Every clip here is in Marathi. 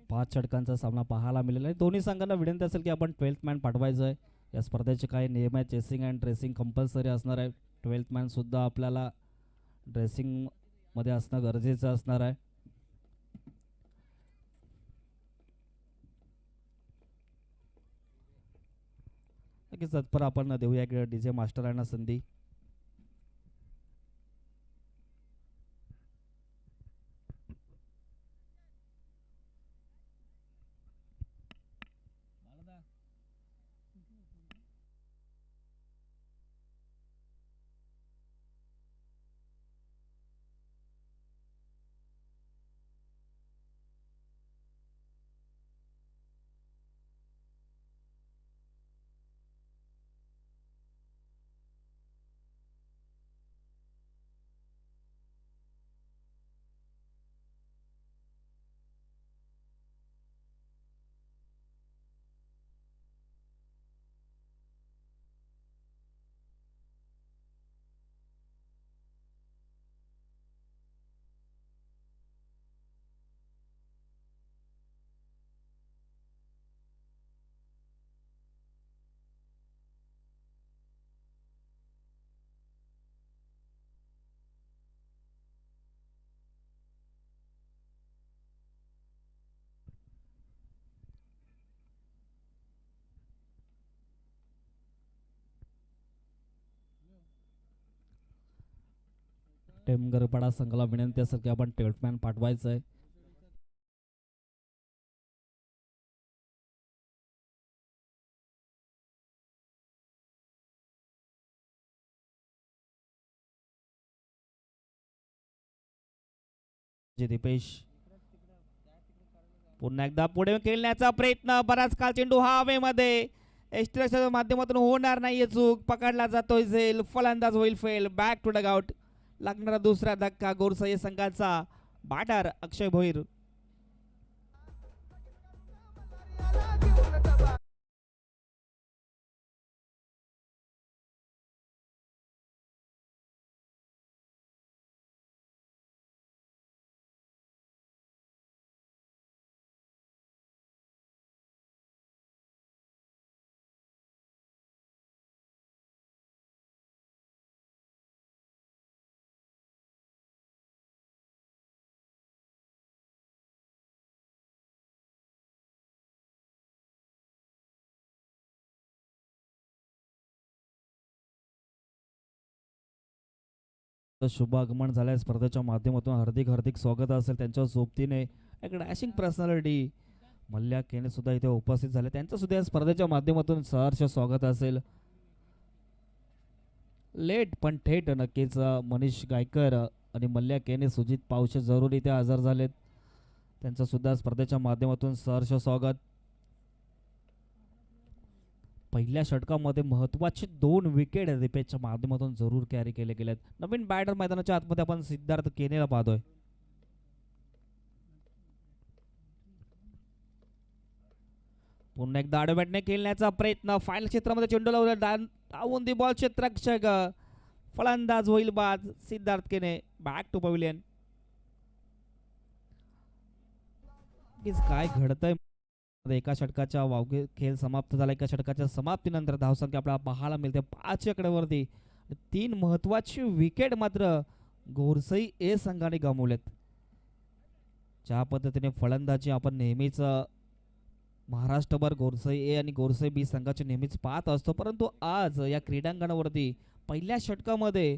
5 षटकांचा सामना पाहायला मिळाला आहे. दोन्ही संघांना विनंती असेल की आपण 12th मॅन पाठवायचं आहे. या स्पर्धेचे काही नियम आहेत. चेसिंग अँड ड्रेसिंग कंपल्सरी असणार आहे. 12th मॅन सुद्धा आपल्याला ड्रेसिंग मध्ये असणं गरजेचं असणार आहे. नक्कीच तत्पर आपण देऊया की डीजे मास्टर यांना संधी. टेमगरपाडा संघाला विनंती असेल की आपण 12th मॅन पाठवायचं आहे. दीपेश पुन्हा एकदा पुढे खेळण्याचा प्रयत्न. बराच काळ चेंडू हा हवेमध्ये एस्ट्रेच्या माध्यमातून होणार नाहीये चूक. पकडला जातोय झेल. फलंदाज होईल फेल. Back to dugout. लागणारा दुसरा धक्का गोरसई संघाचा बॅटर अक्षय भोईर. शुभ आगमन झालंय स्पर्धेच्या माध्यमातून. हार्दिक हार्दिक स्वागत असेल त्यांच्या सोबतीने. एक डॅशिंग पर्सनॅलिटी मल्ल्या केने सुद्धा इथे उपस्थित झाले. त्यांचं सुद्धा या स्पर्धेच्या माध्यमातून सहर्ष स्वागत असेल. लेट पण थेट नक्कीच मनीष गायकर आणि मल्ल्या केने, सुजित पावशे जरूर इथे हजर झालेत. त्यांचं सुद्धा स्पर्धेच्या माध्यमातून सहर्ष स्वागत. पहिल्या षटकामध्ये महत्वाचे 2 विकेट दीपेशच्या माध्यमातून जरूर कॅरी केले गेलेत. नवीन बॅटर मैदानाच्या आतमध्ये आपण सिद्धार्थ केनेला पाहतोय. पुन्हा एकदा आडव्या बॅटने खेळण्याचा प्रयत्न. फायनल क्षेत्रामध्ये चेंडू लावला. डाऊन दी बॉल क्षेत्ररक्षक. फलंदाज होईल बाद. सिद्धार्थ केने बॅक टू पवेलियन. काय घडतंय. एका षटकाच्या वावगे खेळ समाप्त झाला. एका षटकाच्या समाप्तीनंतर धावसंख्या आपल्याला पाहायला मिळते 5 आकड्यावरती. 3 महत्वाची विकेट मात्र गोरसई ए संघाने गमावलेत. ज्या पद्धतीने फलंदाजी आपण नेहमीच महाराष्ट्रभर गोरसई ए आणि गोरसई बी संघाचे नेहमीच पाहत असतो, परंतु आज या क्रीडांगणावरती पहिल्या षटकामध्ये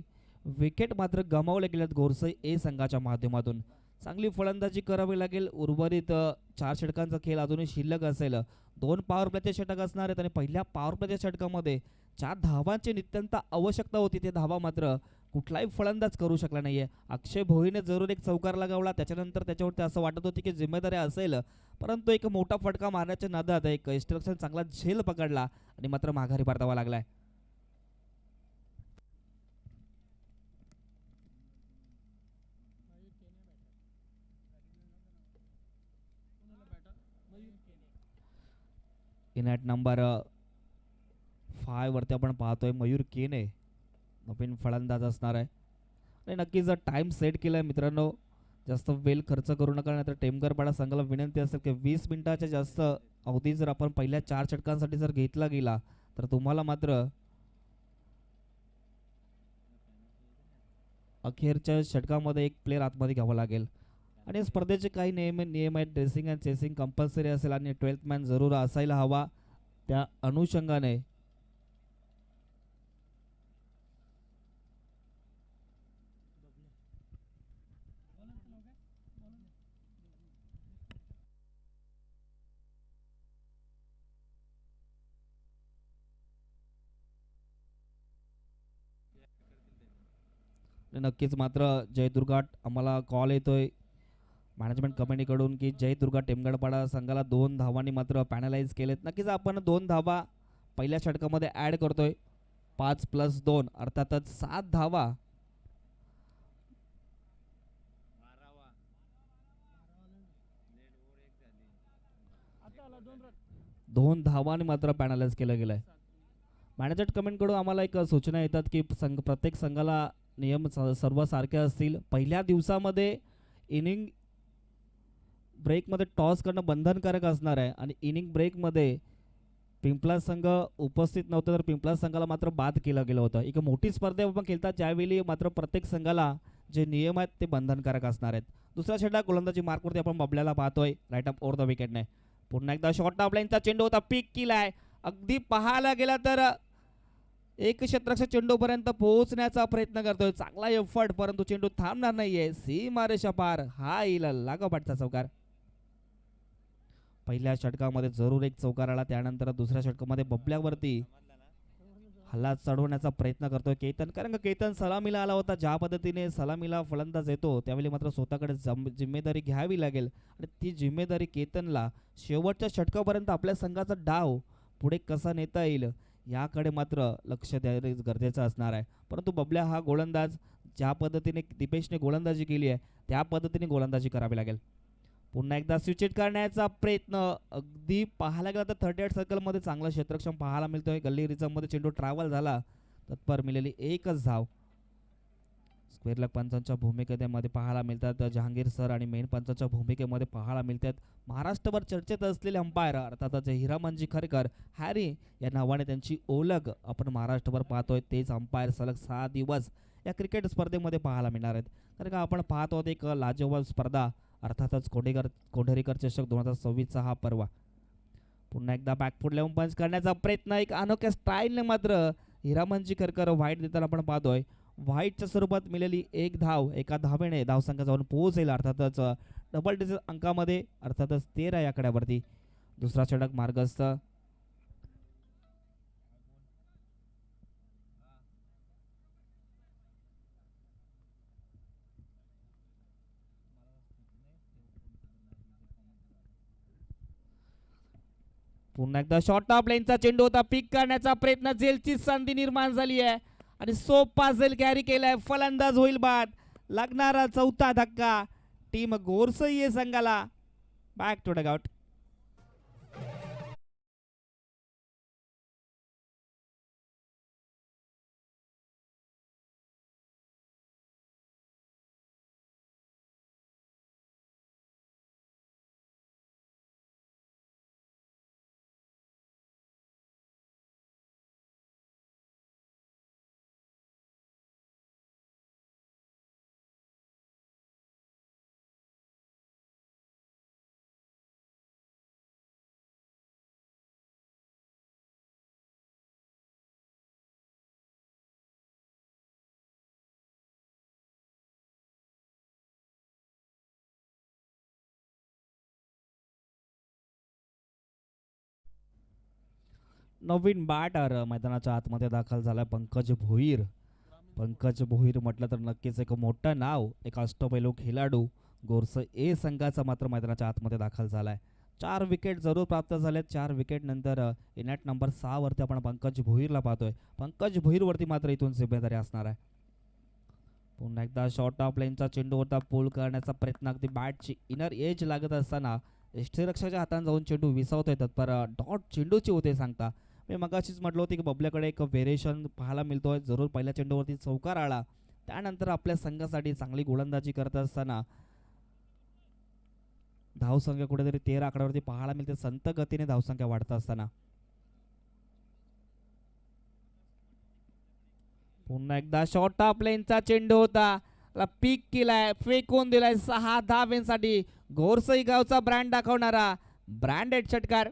विकेट मात्र गमावले गेलेत गोरसई ए संघाच्या माध्यमातून. चांगली फलंदाजी करावी लागेल. उर्वरित 4 षटकांचा खेळ अजूनही शिल्लक असेल. 2 पॉवर प्लेचे षटक असणार आहेत आणि पहिल्या पॉवर प्लेच्या षटकामध्ये 4 धावांची नित्यंत आवश्यकता होती. ते धावा मात्र कुठलाही फलंदाज करू शकला नाहीये. अक्षय भोईने जरूर एक चौकार लगावला. त्याच्यानंतर त्याच्यावरती असं वाटत होती की जिम्मेदारी असेल, परंतु एक मोठा फटका मारण्याच्या नादात एक इन्स्ट्रक्शन चांगला झेल पकडला आणि मात्र माघारी परतावा लागलाय. इनॅट नंबर 5 वरती आपण पाहतोय मयूर केने नवीन फलंदाज असणार आहे. आणि नक्कीच जर टाइम सेट केलाय मित्रांनो, जास्त वेळ खर्च करू नका, नाहीतर टेमगरपाडा संघाला विनंती असेल की 20 मिनिटाच्या जास्त अवधी जर आपण पहिल्या 4 षटकांसाठी जर घेतला गेला तर तुम्हाला मात्र अखेरच्या षटकामध्ये एक प्लेअर आतमध्ये घ्यावा लागेल. आणि स्पर्धेचे काही नियम आहेत. ड्रेसिंग अँड चेसिंग कंपल्सरी असेल आणि 12th मॅन जरूर असायला हवा. त्या अनुषंगाने नक्कीच मात्र जयदुर्गा आम्हाला कॉल येतोय मॅनेजमेंट कमिटीकडून की जयदुर्गा टेमगडपाडा संघाला 2 धावांनी मात्र पॅनलाइज केलेत. नक्कीच आपण 2 धावा पहिल्या षटकामध्ये ऍड करतोय. 5+2 अर्थातच 7 धावा. 2 धावांनी मात्र पॅनलाइज केलं गेलंय. मॅनेजमेंट कमिटीकडून आम्हाला एक सूचना येतात की प्रत्येक संघाला नियम सर्व सारखे असतील. पहिल्या दिवसामध्ये इनिंग ब्रेकमध्ये टॉस करणं बंधनकारक असणार आहे आणि इनिंग ब्रेकमध्ये पिंपला संघ उपस्थित नव्हतं तर पिंपला संघाला मात्र बाद केलं गेलं होतं. एक मोठी स्पर्धा आपण खेळतात ज्यावेळी मात्र प्रत्येक संघाला जे नियम आहेत ते बंधनकारक असणार आहेत. दुसरा षटक गोलंदाजी मार्कवरती आपण बबल्याला पाहतोय राईट अप ओव्हर द विकेटने. पुन्हा एकदा शॉर्ट ऑफ लाईनचा चेंडू होता, पीक केलाय. अगदी पाहायला गेला तर एक क्षेत्ररक्षक चेंडूपर्यंत पोहोचण्याचा प्रयत्न करतोय. चांगला एफर्ट, परंतु चेंडू थांबणार नाहीये. सीमारेषा पार. हा येईल लागोपाठचा चौकार. पहिल्या षटकामध्ये जरूर एक चौकार आला. त्यानंतर दुसऱ्या षटकामध्ये बबल्यावरती हल्ला चढवण्याचा प्रयत्न करतोय केतन, कारण का केतन सलामीला आला होता. ज्या पद्धतीने सलामीला फलंदाज येतो त्यावेळी मात्र स्वतःकडे जिम्मेदारी घ्यावी लागेल आणि ती जिम्मेदारी केतनला शेवटच्या षटकापर्यंत आपल्या संघाचा डाव पुढे कसा नेता येईल याकडे मात्र लक्ष द्यायला गरजेचं असणार आहे. परंतु बबल्या हा गोलंदाज ज्या पद्धतीने दीपेशने गोलंदाजी केली आहे त्या पद्धतीने गोलंदाजी करावी लागेल. पुन्हा एकदा स्विच करण्याचा प्रयत्न. अगदी पाहायला गेला तर 38 सर्कलमध्ये चांगला क्षेत्रक्षम पाहायला मिळतोय. गल्ली रिझममध्ये चेंडू ट्रॅव्हल झाला. तत्पर मिळालेली एकच धाव. स्क्वेअर लेग पंचांच्या भूमिकेमध्ये पाहायला मिळतात जहांगीर सर आणि मेन पंचांच्या भूमिकेमध्ये पाहायला मिळतात महाराष्ट्रभर चर्चेत असलेले अंपायर अर्थातच हिरामनजी खरेकर हॅरी या नावाने त्यांची ओळख आपण महाराष्ट्रभर पाहतोय. तेच अंपायर सलग 6 दिवस या क्रिकेट स्पर्धेमध्ये पाहायला मिळणार आहेत. कारण का आपण पाहत आहोत एक लाजवाब स्पर्धा अर्थातच कोंढेरीकर चषक 2026चा हा पर्व. पुन्हा एकदा बॅकफूट लेवून पंच करण्याचा प्रयत्न. एक अनोख्या स्टाईलने मात्र हिरामनजी खरकर व्हाईट देताना आपण पाहतोय. व्हाईटच्या स्वरूपात मिळालेली एक धाव एका धावेने धावसंख्या जाऊन पोहोचेल अर्थातच डबल डिजिट अंकामध्ये अर्थातच 13 या आकड्यावरती. दुसरा षटक मार्गस्थ. पुन्हा एकदा शॉर्ट ऑफ लाईनचा चेंडू होता, पिक करण्याचा प्रयत्न. झेलची संधी निर्माण झाली आहे आणि सोपा झेल कॅरी केलाय. फलंदाज होईल बाद. लागणारा चौथा धक्का टीम गोरसई संघाला. Back to dugout. नवीन बॅटर मैदानाच्या आतमध्ये दाखल झालाय पंकज भोईर. पंकज भोईर म्हटलं तर नक्कीच एक मोठं नाव, एक अष्टपैलू खेळाडू गोरसई संघाचा मात्र मैदानाच्या आतमध्ये दाखल झालाय. 4 विकेट जरूर प्राप्त झाले. 4 विकेट नंतर इनॅट नंबर 6 वरती आपण पंकज भोईरला पाहतोय. पंकज भोईर वरती मात्र इथून जिम्मेदारी असणार आहे. पुन्हा एकदा शॉर्ट ऑफ लाईनचा चेंडू होता, पूल करण्याचा प्रयत्न. अगदी बॅटची इनर एज लागत असताना यष्टीरक्षकाच्या हाताने जाऊन चेंडू विसावतोय तत्पर डॉट चेंडूची होते सांगता. मी मगाशीच म्हटलं होतं की बबल्याकडे एक व्हेरिएशन पाहायला मिळतोय. जरूर पहिल्या चेंडूवरती चौकार आला, त्यानंतर आपल्या संघासाठी चांगली गोलंदाजी करत असताना धावसंख्या कुठेतरी 13 आकड्यावरती पाहायला मिळते. संत गतीने धावसंख्या वाढत असताना पुन्हा एकदा शॉर्ट ऑफ लेनचा चेंडू होता, पीक केलाय, फेकून दिलाय 6 धावेसाठी. गोरसई गावचा ब्रँड दाखवणारा ब्रँडेड षटकार.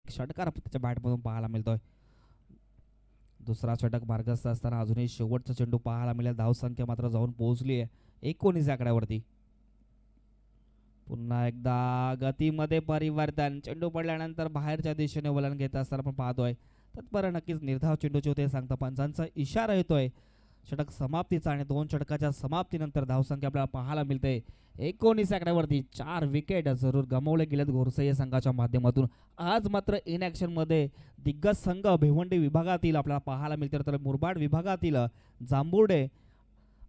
षटकार त्याच्या बॅटमधून पाहायला मिळतोय. दुसरा षटक मार्गस्थ असताना अजूनही शेवटचा चेंडू पाहायला मिळेल. धावसंख्या मात्र जाऊन पोहोचली आहे 19 आकड्यावरती. पुन्हा एकदा गतीमध्ये परिवर्तन. चेंडू पडल्यानंतर बाहेरच्या दिशेने वलन घेत असताना आपण पाहतोय. तत्पर नक्कीच निर्धाव चेंडूचे होते सांगता पंचांचा इशारा येतोय षटक समाप्तीचा. आणि 2 षटकाच्या समाप्तीनंतर धावसंख्या आपल्याला पाहायला मिळते 19 आकड्यावरती. 4 विकेट जरूर गमावले गेलेत गोरसई संघाच्या माध्यमातून. आज मात्र इन ॲक्शन मध्ये दिग्गज संघ भिवंडी विभागातील आपल्याला पाहायला मिळते, तर मुरबाड विभागातील जांभुर्डे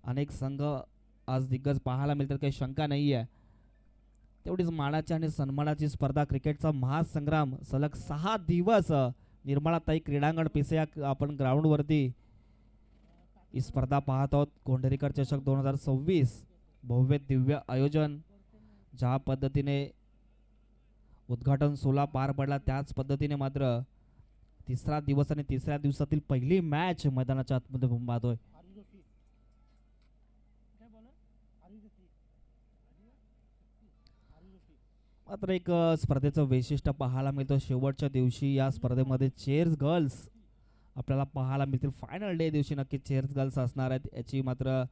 अनेक संघ आज दिग्गज पाहायला मिळतात, काही शंका नाही आहे. तेवढीच मानाची आणि सन्मानाची स्पर्धा, क्रिकेटचा महासंग्राम सलग 6 दिवस निर्मलाताई क्रीडांगण पिसे आपण ग्राउंडवरती ही स्पर्धा पाहत आहोत. कोंढेरीकर चषक 2026 भव्य दिव्य आयोजन. ज्या पद्धतीने उद्घाटन सोहळा पार पडला त्याच पद्धतीने मात्र तिसरा दिवस आणि तिसऱ्या दिवसातील पहिली मॅच मैदानाच्या आतमध्ये पाहतोय. मात्र एक स्पर्धेचं वैशिष्ट्य पाहायला मिळतं. शेवटच्या दिवशी या स्पर्धेमध्ये चेअर्स गर्ल्स आपल्याला पाहायला मिळतील. फायनल डे दिवशी नक्की चेअर्स गर्ल्स असणार आहेत, याची मात्र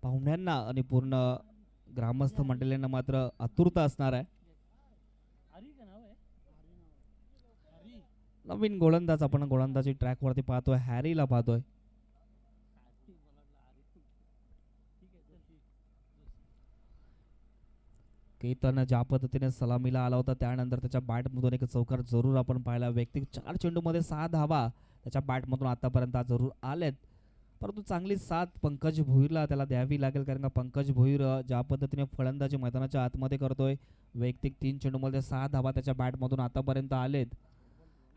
पाहुण्यांना आणि पूर्ण ग्रामस्थ मंडळींना मात्र आतुरता असणार आहे. नवीन गोलंदाज आपण गोलंदाजी ट्रॅक वरती पाहतोय, हॅरीला पाहतोय. केतन ज्या पद्धतीने सलामीला आला होता त्यानंतर त्याच्या बॅटमधून एक चौकार जरूर आपण पाहिला. वैयक्तिक 4 चेंडूमध्ये 6 धावा त्याच्या बॅटमधून आतापर्यंत जरूर आलेत, परंतु चांगली साथ पंकज भोईरला त्याला द्यावी लागेल, कारण का पंकज भोईर ज्या पद्धतीने फलंदाजी मैदानाच्या आतमध्ये करतोय. वैयक्तिक 3 चेंडूमध्ये 6 धावा त्याच्या बॅटमधून आतापर्यंत आलेत.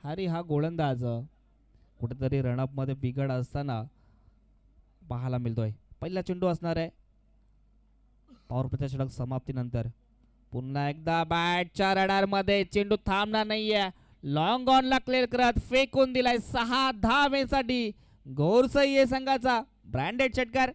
हॅरी हा गोलंदाज कुठेतरी रनअपमध्ये बिघड असताना पाहायला मिळतोय. पहिला चेंडू असणार आहे पॉवर प्लेच्या षटक समाप्तीनंतर. पुन्हा एकदा बॅटच्या रडारमध्ये चेंडू थांबणार नाहीये. लॉंग ऑनला क्लिअर करत फेकून दिलाय 6 धावेसाठी. गोरसई संघाचा ब्रँडेड षटकार.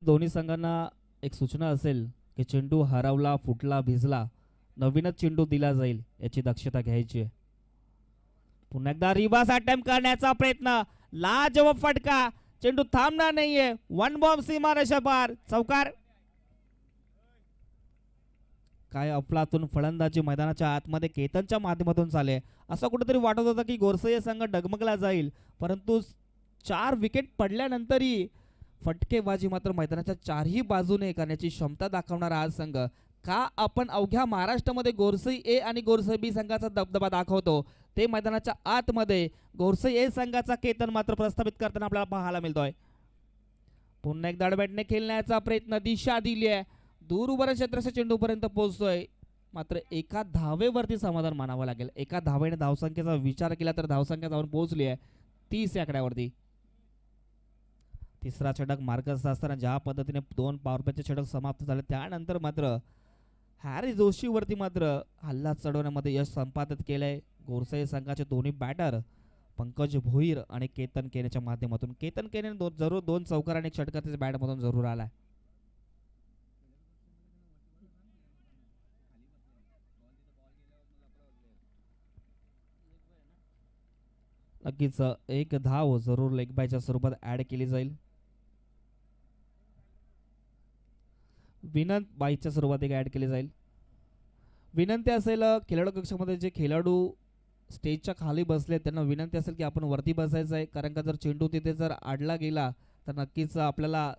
दोन्ही संघांना एक सूचना असेल की चेंडू हरवला, फुटला, भिजला, नवीनच चेंडू दिला जाईल याची दक्षता घ्यायची आहे. पुन्हा एकदा रिव्हर्स अटेम्प्ट करण्याचा प्रयत्न, लाजवाब फटका, चेंडू थांबणार नाहीये. 1 बॉम्ब सीमारेषा पार, चौकार. काय अफलातून फलंदाजी मैदानाच्या आतमध्ये केतनच्या माध्यमातून चाले. असं कुठेतरी वाटत होतं की गोरसई संघ डगमगला जाईल, परंतु 4 विकेट पडल्यानंतरही फटकेबाजी मात्र मैदानाच्या 4ही बाजूने करण्याची क्षमता दाखवणारा आज संघ. का आपण अवघ्या महाराष्ट्रामध्ये गोरसई ए आणि गोरसई बी संघाचा दबदबा दाखवतो, ते मैदानाच्या आतमध्ये गोरसई ए संघाचा केतन मात्र प्रस्थापित करताना आपल्याला पाहायला मिळतोय. पुन्हा एक दडबॅटने खेळण्याचा प्रयत्न, दिशा दिली आहे, दूरवर क्षेत्राच्या चेंडूपर्यंत पोहोचतोय, मात्र एका धावेवरती समाधान मानावं लागेल. एका धावेने धावसंख्येचा विचार केला तर धावसंख्या जाऊन पोहोचली आहे 30 आकड्यावरती. तिसरा षटक मार्गस्थ असताना ज्या पद्धतीने 2 पॉवर प्लेचे षटक समाप्त झाले त्यानंतर मात्र हॅरी जोशीवरती मात्र हल्ला चढवण्यामध्ये यश संपादित केलंय गोरसई संघाचे दोन्ही बॅटर पंकज भोईर आणि केतन केनेच्या माध्यमातून. केतन केने जरूर 2 चौकार आणि एक षटकार त्याच्या बॅटमधून जरूर आलाय. नक्कीच एक धाव जरूर लेग बायच्या स्वरूपात ऍड केली जाईल. बाईच्या सुरुवातीला ॲड केली जाईल. विनंती असेल खेळाडू कक्षामध्ये जे खेळाडू स्टेजच्या खाली बसले त्यांना विनंती असेल की आपण वरती बसायचं आहे, कारण का जर चेंडू तिथे जर आडला गेला तर नक्कीच आपल्याला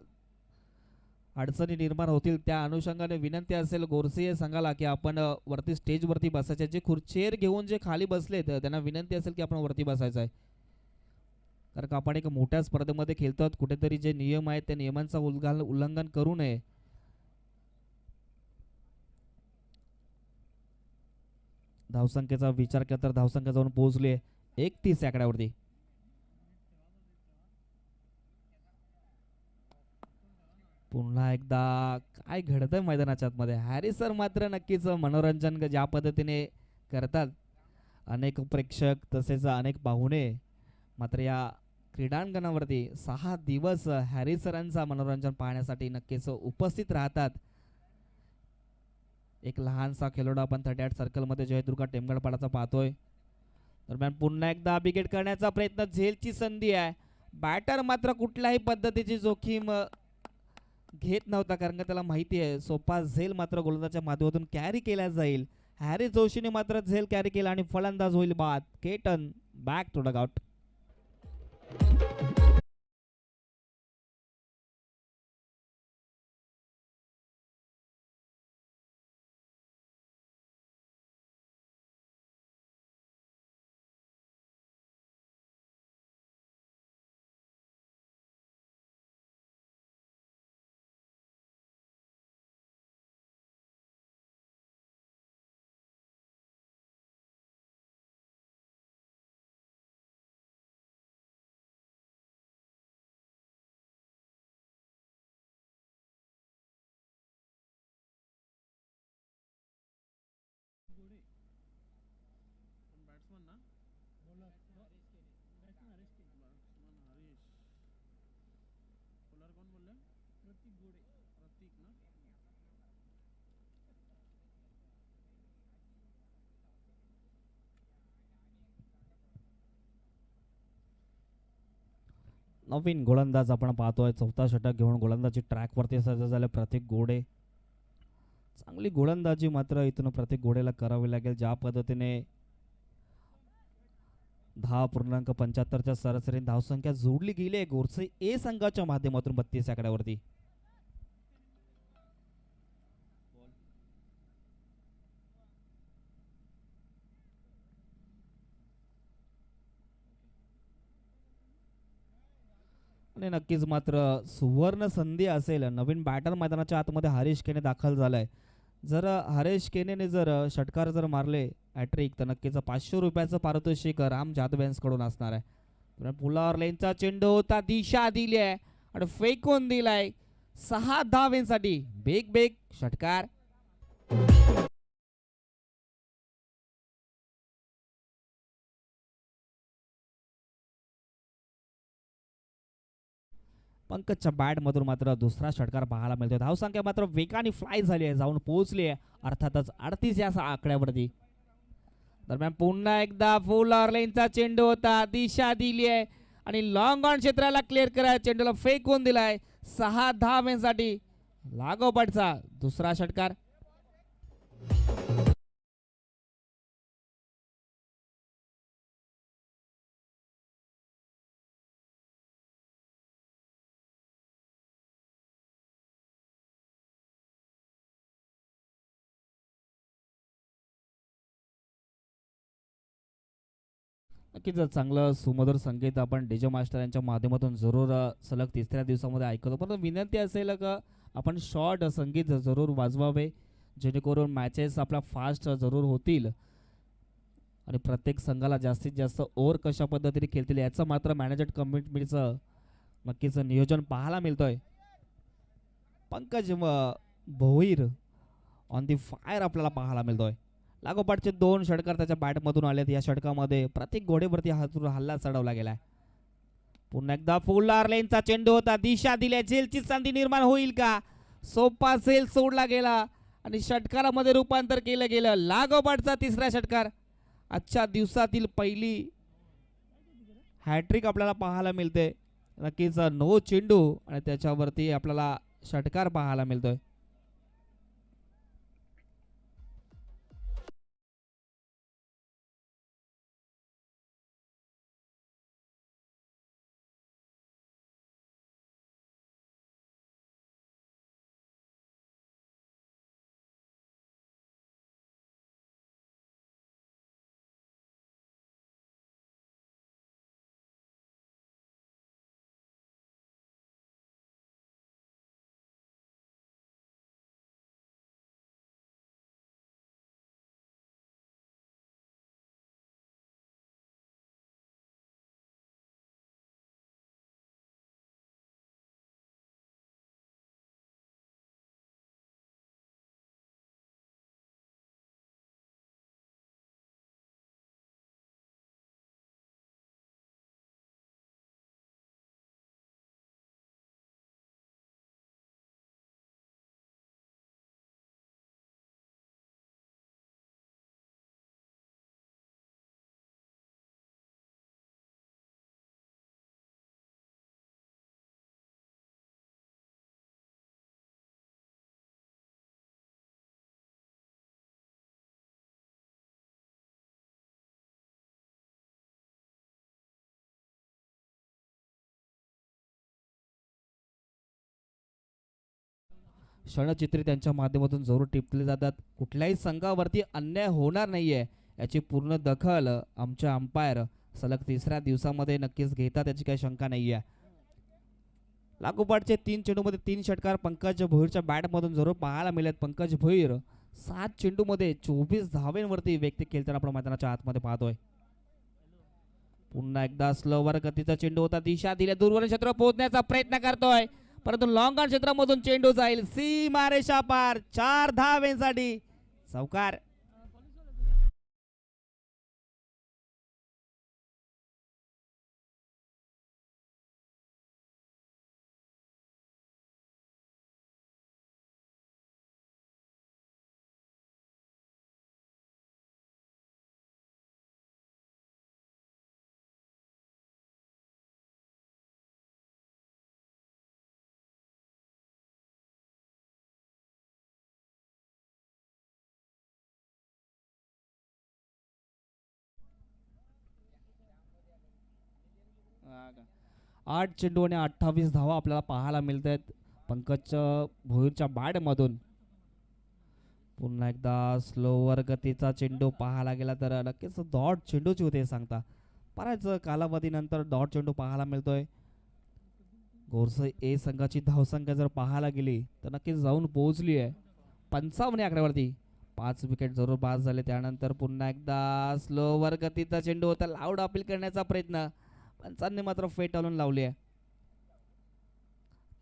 अडचणी निर्माण होतील. त्या अनुषंगाने विनंती असेल गोरसिये संघाला की आपण वरती स्टेजवरती बसायचे. जे खुर्चीवर घेऊन जे खाली बसले त्यांना विनंती असेल की आपण वरती बसायचं आहे, कारण का आपण एक मोठ्या स्पर्धेमध्ये खेळतो. कुठेतरी जे नियम आहेत त्या नियमांचा उल्लंघन करू नये. धावसंख्येचा विचार केला तर धावसंख्या जाऊन पोहोचली 31 आकड्यावरती. पुन्हा एकदा काय घडतंय मैदानाच्या आतमध्ये. हॅरिस सर मात्र नक्कीच मनोरंजन ज्या पद्धतीने करतात, अनेक प्रेक्षक तसेच अनेक पाहुणे मात्र या क्रीडांगणावरती 6 दिवस हॅरिस सरांचा मनोरंजन पाहण्यासाठी नक्कीच उपस्थित राहतात. एक लहानसा खेळाडू आपण 38 सर्कलमध्ये जयदुर्गा टेमगडपाडाचा पाहतोय. दरम्यान पुन्हा एकदा विकेट करण्याचा प्रयत्न, झेलची संधी आहे. बॅटर मात्र कुठल्याही पद्धतीची जोखीम घेत नव्हता, कारण का त्याला माहिती आहे सोपा झेल मात्र गोलंदाजाच्या माध्यमातून कॅरी केला जाईल. हॅरिस जोशीने मात्र झेल कॅरी केला आणि फलंदाज होईल बाद. केटन बॅक टू डगआउट. नवीन गोलंदाज आपण पाहतोय. चौथा षटक घेऊन गोलंदाजी ट्रॅकवरती सज्ज झाले प्रतीक गोडे. चांगली गोलंदाजी मात्र इथून प्रतीक गोडेला करावी लागेल. ज्या पद्धतीने 10.75च्या सरासरी धावसंख्या जोडली गेली आहे गोरसे ए संघाच्या माध्यमातून 32 आकड्यावरती. आणि नक्कीच मात्र सुवर्ण संधी असेल. नवीन बॅटर मैदानाच्या आतमध्ये हरीश केने दाखल झालाय. जर हरीश केनेने जर षटकार जर मारले हॅट्रिक तर नक्कीच 500 रुपयाचं पारितोषिक राम जाधव यांच्याकडून असणार आहे. पुलावर लेनचा चेंडू होता, दिशा दिली आहे आणि फेकून दिलाय 6 धावेंसाठी. बेग बेग षटकार. पंकजच्या बॅट मधून मात्र दुसरा षटकार पाहायला मिळतो. धावसंख्या मात्र वेगाने फ्लाय झाली आहे, जाऊन पोहोचली आहे अर्थातच 38 या आकड्यावरती. दरम्यान पुन्हा एकदा फुल ऑर्लेनचा चेंडू होता, दिशा दिली आहे आणि लॉंग ऑन क्षेत्राला क्लिअर कराय चेंडूला फेकून दिलाय 6 धावेंसाठी. लागोपाठचा दुसरा षटकार. नक्कीच चांगलं सुमधुर संगीत आपण डीजे मास्टर यांच्या माध्यमातून जरूर सलग तिसऱ्या दिवसामध्ये ऐकतो. पण विनंती असेल का आपण शॉर्ट संगीत जरूर वाजवावे, जेणेकरून मॅचेस आपल्या फास्ट जरूर होतील आणि प्रत्येक संघाला जास्तीत जास्त ओव्हर कशा पद्धतीने खेळतील याचं मात्र मॅनेजमेंट कमिटीचं नक्कीच नियोजन पाहायला मिळतोय. Pankaj Bhoir on the fire आपल्याला पाहायला मिळतोय. लागोपाठचे 2 षटकार त्याच्या बॅटमधून आलेत. या षटकामध्ये प्रत्येक घोडेवरती हल्ला चढवला गेलाय. पुन्हा एकदा फुल लेनचा चेंडू होता, दिशा दिल्या, झेलची संधी निर्माण होईल का? सोपा झेल सोडला गेला आणि षटकारामध्ये रूपांतर केलं गेलं. लागोपाठचा तिसरा षटकार. आजच्या दिवसातील पहिली हॅट्रिक आपल्याला पाहायला मिळते. नक्कीच नो चेंडू आणि त्याच्यावरती आपल्याला षटकार पाहायला मिळतोय. क्षणचित्रे त्यांच्या माध्यमातून जरूर टिपले जातात. कुठल्याही संघावरती अन्याय होणार नाहीये याची पूर्ण दखल आमच्या अंपायर सलग तिसऱ्या दिवसामध्ये नक्कीच घेतात, याची काही शंका नाहीये. लागोपाठचे 3 चेंडूमध्ये 3 षटकार पंकज भोईरच्या बॅटमधून जरूर पाहायला मिळत. पंकज भोईर 7 चेंडूमध्ये 24 धावेंवरती व्यक्ती खेळताना आपण मैदानाच्या आतमध्ये पाहतोय. पुन्हा एकदा स्लोवर गतीचा चेंडू होता, दिशा दिल्या दूरवरील क्षेत्र पोहोचण्याचा प्रयत्न करतोय, परंतु लॉंग ऑन क्षेत्रामधून चेंडू जाईल सीमारेषा पार. 4 धावेंसाठी चौकार. आठ चेंडू आणि 28 धावा आपल्याला पाहायला मिळत आहेत पंकज भोईरच्या बॅटमधून. पुन्हा एकदा स्लोवर गतीचा चेंडू पाहायला गेला तर नक्कीच डॉट चेंडूची होते सांगता. बऱ्याच कालावधीनंतर डॉट चेंडू पाहायला मिळतोय. गोरसई ए संघाची धावसंख्या जर पाहायला गेली तर नक्कीच जाऊन पोहोचली आहे 55 आकड्यावरती. 5 विकेट जरूर बाद झाले. त्यानंतर पुन्हा एकदा स्लोवर गतीचा चेंडू होता, लाऊड अपील करण्याचा प्रयत्न, पंचांनी मात्र फेट आलून लावली आहे.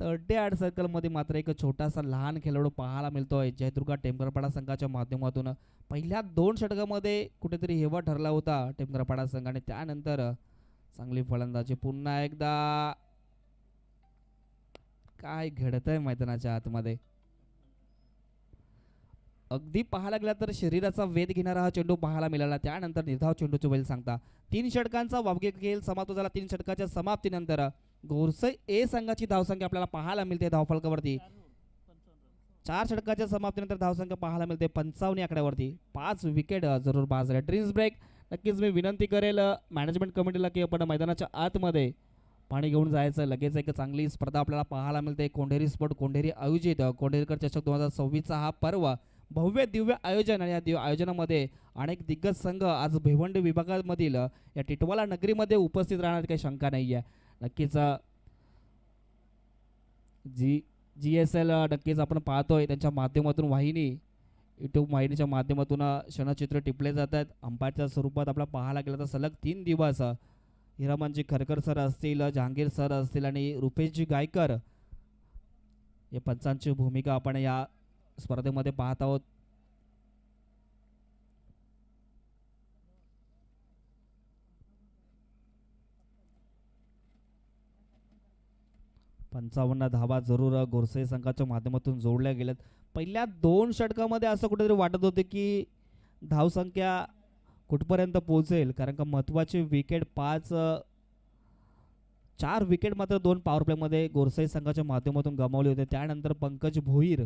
38 सर्कल मध्ये मात्र एक छोटासा लहान खेळाडू पाहायला मिळतोय जयदुर्गा टेमकरपाडा संघाच्या माध्यमातून. पहिल्या 2 षटकामध्ये कुठेतरी हेवा ठरला होता टेमकरपाडा संघाने, त्यानंतर चांगली फलंदाजी. पुन्हा एकदा काय घडतंय मैदानाच्या आतमध्ये. अगदी पाहायला गेला तर शरीराचा वेध घेणारा हा चेंडू पाहायला मिळाला. त्यानंतर निर्धाव चेंडूचे बैल सांगता. 3 षटकांचा वावगे खेळ समाप्त झाला. 3 षटकाच्या समाप्तीनंतर गोरसई ए संघाची धावसंख्या आपल्याला पाहायला मिळते धावफलकावरती. 4 षटकाच्या समाप्तीनंतर धावसंख्या पाहायला मिळते 55 आकड्यावरती. 5 विकेट जरूर बाद झाले. Dreams break. नक्कीच मी विनंती करेल मॅनेजमेंट कमिटीला की आपण मैदानाच्या आतमध्ये पाणी घेऊन जायचं. लगेच एक चांगली स्पर्धा आपल्याला पाहायला मिळते. कोंढेरी स्पोर्ट कोंढेरी आयोजित कोंढेरकर चषक 2026चा हा पर्व भव्य दिव्य आयोजन. आणि या आयोजनामध्ये अनेक दिग्गज संघ आज भिवंडी विभागामधील या टिटवाला नगरीमध्ये उपस्थित राहण्याची काही शंका नाही आहे. नक्कीच GSL नक्कीच आपण पाहतोय त्यांच्या माध्यमातून वाहिनी यूट्यूब वाहिनीच्या माध्यमातून क्षणचित्र टिपले जातात. अंपायरच्या स्वरूपात आपल्याला पाहायला गेलं तर सलग 3 दिवस हिरामनजी खरकर सर असतील, जहांगीर सर असतील आणि रुपेशजी गायकर या पंचांची भूमिका आपण या स्पर्धेमध्ये पाहत आहोत. पंचावन्न धावा जरूर गोरसई संघाच्या माध्यमातून जोडल्या गेल्यात. पहिल्या 2 षटकामध्ये असं कुठेतरी वाटत होते की धावसंख्या कुठपर्यंत पोहोचेल, कारण का महत्त्वाचे विकेट 4 विकेट मात्र 2 पॉवर प्लेमध्ये गोरसई संघाच्या माध्यमातून गमावले होते. त्यानंतर पंकज भोईर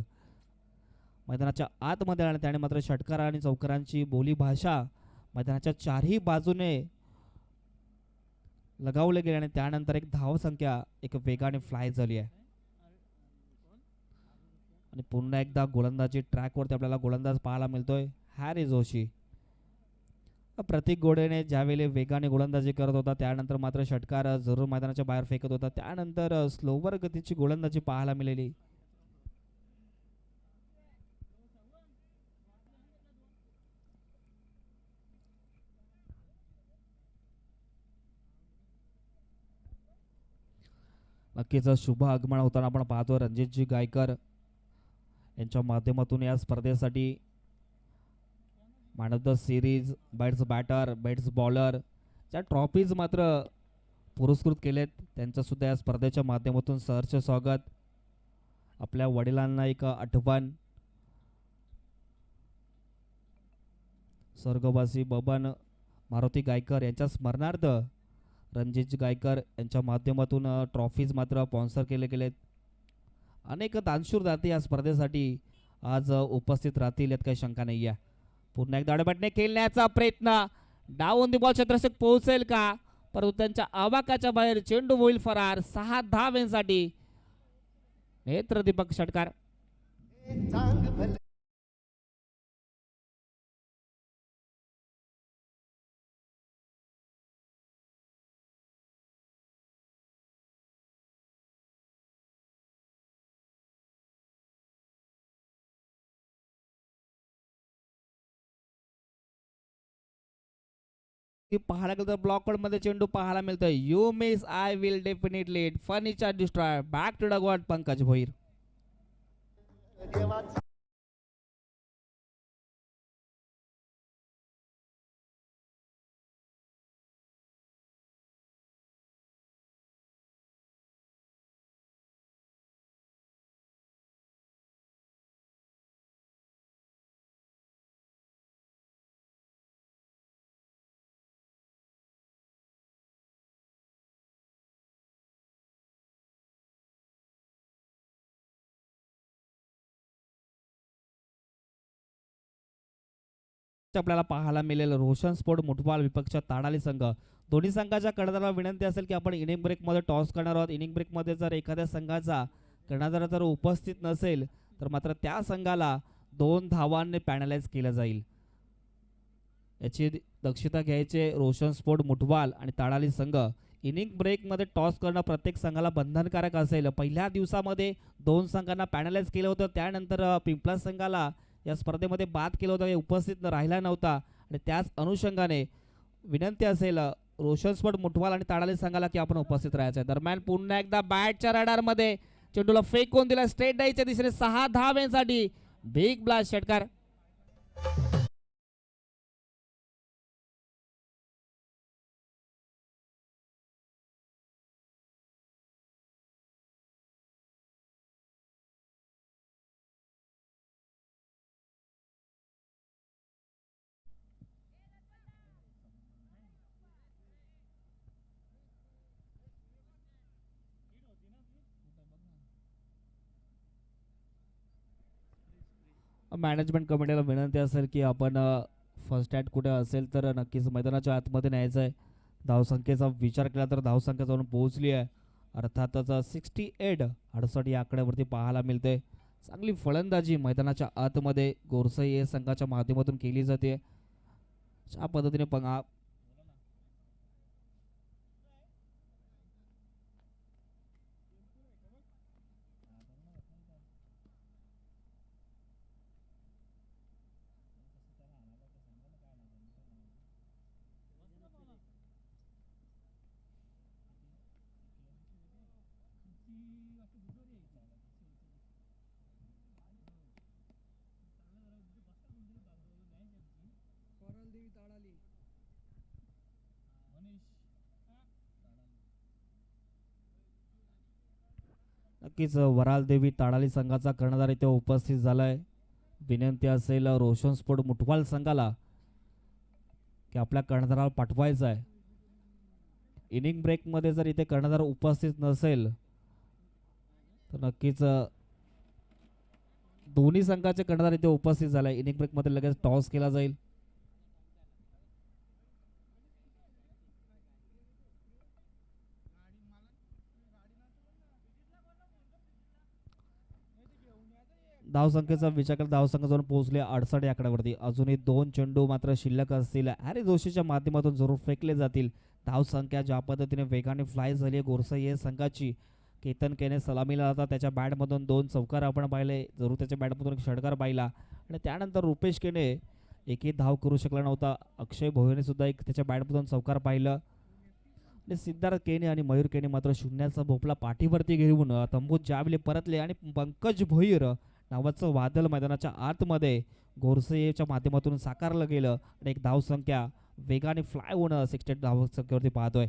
मैदानाच्या आतमध्ये आले. त्याने मात्र षटकार आणि चौकारांची बोली भाषा मैदानाच्या 4ही बाजूने लगावले गेले आणि त्यानंतर एक धावसंख्या एक वेगाने फ्लाय झाली आहे. आणि पुन्हा एकदा गोलंदाजी ट्रॅकवरती आपल्याला गोलंदाज पाहायला मिळतोय हॅरी जोशी. प्रतीक गोडेने ज्यावेळी वेगाने गोलंदाजी करत होता त्यानंतर मात्र षटकार जरूर मैदानाच्या बाहेर फेकत होता. त्यानंतर स्लोवर गतीची गोलंदाजी पाहायला मिळाली. नक्कीच शुभ आगमन होताना आपण पाहतो. रणजितजी गायकर यांच्या माध्यमातून या स्पर्धेसाठी man of the series, best batter, best bowler या ट्रॉफीज मात्र पुरस्कृत केलेत. त्यांचं सुद्धा या स्पर्धेच्या माध्यमातून सहर्ष स्वागत. आपल्या वडिलांना एक आठवण. स्वर्गवासी बबन मारुती गायकर यांच्या स्मरणार्थ रणजित गायकर यांच्या माध्यमातून ट्रॉफीज मात्र स्पॉन्सर केले गेलेत. अनेक दानशूर दाते या स्पर्धेसाठी आज उपस्थित राहतील यात काही शंका नाही आहे. पुन्हा एकदा आडबॅटने खेळण्याचा प्रयत्न, डाऊन दी बॉल क्षेत्ररक्षक पोहोचेल का, परंतु त्यांच्या आवाकाच्या बाहेर चेंडू होईल फरार. 6 धावांसाठी नेत्रदीपक षटकार. की पाहायला गेलं तर ब्लॉक मध्ये चेंडू पाहायला मिळतोय. You miss I will definitely furniture destroy back to the God Pankaj Bhoir. आपल्याला पाहायला मिळेल रोशन स्पोर्ट मुठवाल विपक्ष ताडाली संघ. दोन्ही संघाच्या कर्णधाराला विनंती असेल की आपण इनिंग ब्रेक मध्ये टॉस करणार आहोत. इनिंग ब्रेक मध्ये जर एखाद्या संघाचा कर्णधार जर उपस्थित नसेल तर मात्र त्या संघाला 2 धावांनी पॅनलाइज केलं जाईल. याची दक्षता घ्यायचे रोशन स्पोर्ट मुठवाल आणि ताडाली संघ. इनिंग ब्रेक मध्ये टॉस करणं प्रत्येक संघाला बंधनकारक असेल. पहिल्या दिवसामध्ये 2 संघांना पॅनलाइज केलं होतं, त्यानंतर पिंपळा संघाला या स्पर्धेमध्ये बाद केलं होतं, उपस्थित राहिला नव्हता आणि त्याच अनुषंगाने विनंती असेल रोशन स्पोर्ट मुठवाल आणि ताडाली संघाला की आपण उपस्थित राहायचं आहे. दरम्यान पुन्हा एकदा बॅटच्या रडारमध्ये चेंडूला फेकून दिला स्ट्रेट डायच्या दिशेने 6 धावांसाठी बिग ब्लास्ट षटकार. मॅनेजमेंट कमिटीला विनंती असेल की आपण फर्स्ट ॲट कुठे असेल तर नक्कीच मैदानाच्या आतमध्ये न्यायचं आहे. धावसंख्येचा विचार केला तर धावसंख्या जाऊन पोहोचली आहे. अर्थातच 68 या आकड्यावरती पाहायला मिळते. चांगली फलंदाजी मैदानाच्या आतमध्ये गोरसई या संघाच्या माध्यमातून केली जाते. अशा पद्धतीने नक्कीच वराल देवी ताडाली संघाचा कर्णधार इथे उपस्थित झालाय. विनंती असेल रोशन स्पोर्ट मुठवाल संघाला की आपल्या कर्णधाराला पाठवायचं आहे. इनिंग ब्रेक मध्ये जर इथे कर्णधार उपस्थित नसेल तर नक्कीच दोन्ही संघाचे कर्णधार इथे उपस्थित झालाय. इनिंग ब्रेक मध्ये लगेच टॉस केला जाईल. धावसंख्येचा विचार केला धावसंख्या जाऊन पोहोचले 68 या आकड्यावरती. अजूनही 2 चेंडू मात्र शिल्लक असतील. हॅरी जोशीच्या माध्यमातून जरूर फेकले जातील. धावसंख्या ज्या पद्धतीने वेगाने फ्लाय झाली आहे गोरसई या संघाची. केतन केने सलामीला जाता त्याच्या बॅटमधून 2 चौकार आपण पाहिले, जरूर त्याच्या बॅटमधून एक षटकार पाहिला आणि त्यानंतर रुपेश केने एकही धाव करू शकला नव्हता. अक्षय भोईने सुद्धा एक त्याच्या बॅटमधून चौकार पाहिलं आणि सिद्धार्थ केने आणि मयूर केने मात्र शून्याचा भोपळा पाठीवरती घेऊन तंबूत जावले परतले आणि पंकज भोईर नावाचं वादळ मैदानाच्या आतमध्ये गोरसेच्या माध्यमातून साकारलं गेलं आणि एक धावसंख्या वेगाने फ्लाय होणं 68 धावसंख्येवरती पाहतोय.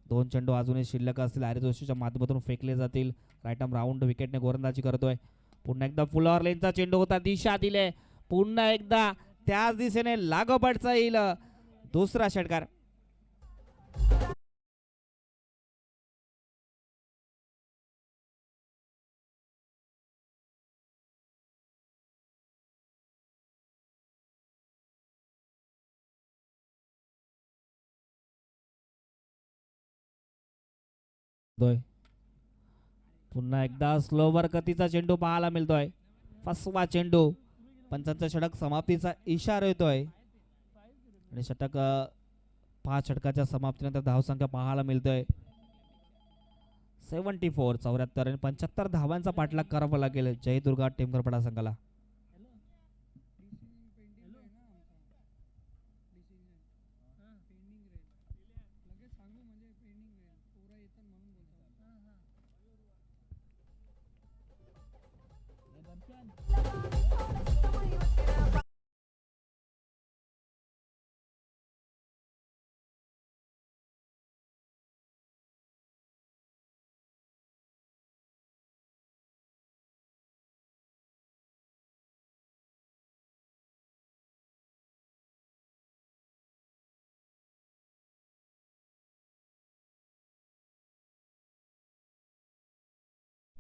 2 चेंडू अजूनही शिल्लक असतील. हॅरी जोशीच्या माध्यमातून फेकले जातील. राईट आर्म राऊंड विकेटने गोलंदाजी करतोय. पुन्हा एकदा फुलावर लेनचा चेंडू होता, दिशा दिले, पुन्हा एकदा त्याच दिशेने लागोपाठचा येईल दुसरा षटकार. पुन्हा एकदा स्लोवर गतीचा चेंडू पाहायला मिळतोय. 5वा चेंडू, पंचांचा षटक समाप्तीचा इशारा येतोय आणि षटक 5 षटकाच्या समाप्तीनंतर धावसंख्या पाहायला मिळतोय 74. 74 आणि 75 धावांचा पाठलाग करावा लागेल जयदुर्गा टेमघरपडा संघाला.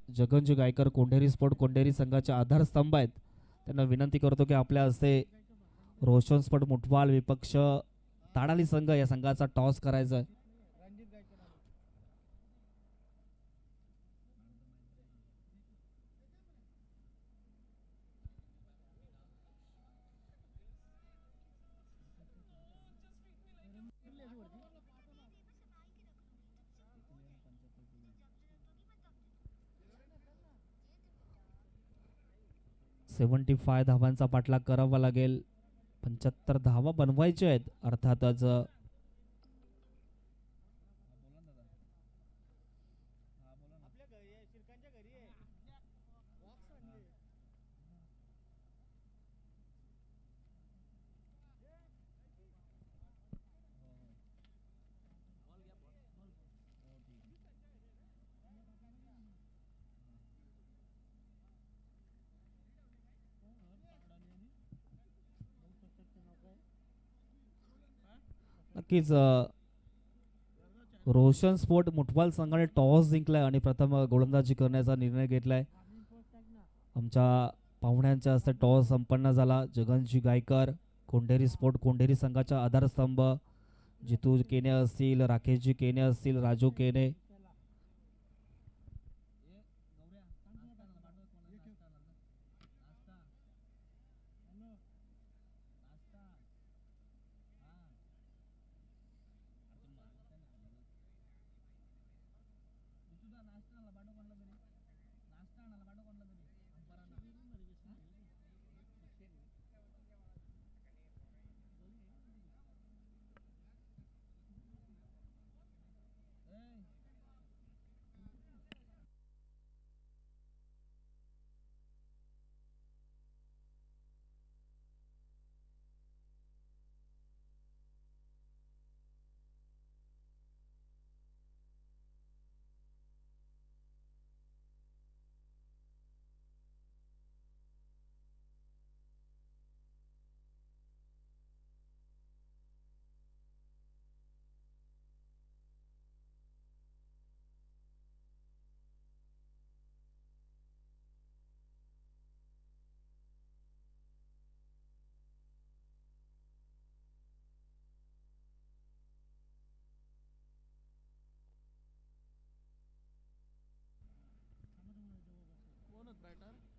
जगनजी गायकर कोंढेरी स्पोर्ट कोंढेरी संघाचे आधारस्तंभ आहेत. त्यांना विनंती करतो की आपल्या हस्ते रोशन स्पोर्ट मुठवाल विपक्ष ताडाली संघ या संघाचा टॉस करायचा आहे. सेव्हन्टी 75 धावांचा पाठलाग करावा लागेल. 75 धावा बनवायच्या आहेत अर्थातच. नक्कीच रोशन स्पोर्ट मुठवाल संघाने टॉस जिंकलाय आणि प्रथम गोलंदाजी करण्याचा निर्णय घेतलाय. आमच्या पाहुण्यांच्या हस्ते टॉस संपन्न झाला. जगनजी गायकर कोंढेरी स्पोर्ट कोंढेरी संघाचा आधारस्तंभ जितू केने असतील, राकेशजी केने असतील, राजू केने.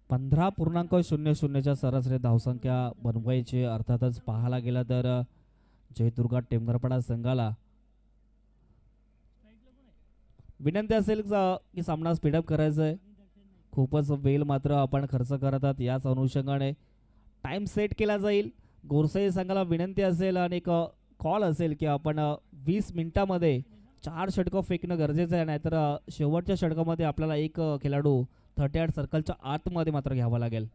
पंधरा 15.00च्या सरासरी धावसंख्या बनवायची. अर्थातच पाहायला गेला तर जयदुर्गा टेमघरपडा संघाला विनंती असेल की सामना स्पीडअप करायचा आहे. खूपच वेळ मात्र आपण खर्च करत आहात. याच अनुषंगाने टाइम सेट केला जाईल. गोरसाई संघाला विनंती असेल आणि एक कॉल असेल की आपण 20 मिनिटांमध्ये 4 षटकं फेकणं गरजेचं आहे. नाहीतर शेवटच्या षटकामध्ये आपल्याला एक खेळाडू 38 सर्कलच्या आतमध्ये मात्र घ्यावा लागेल.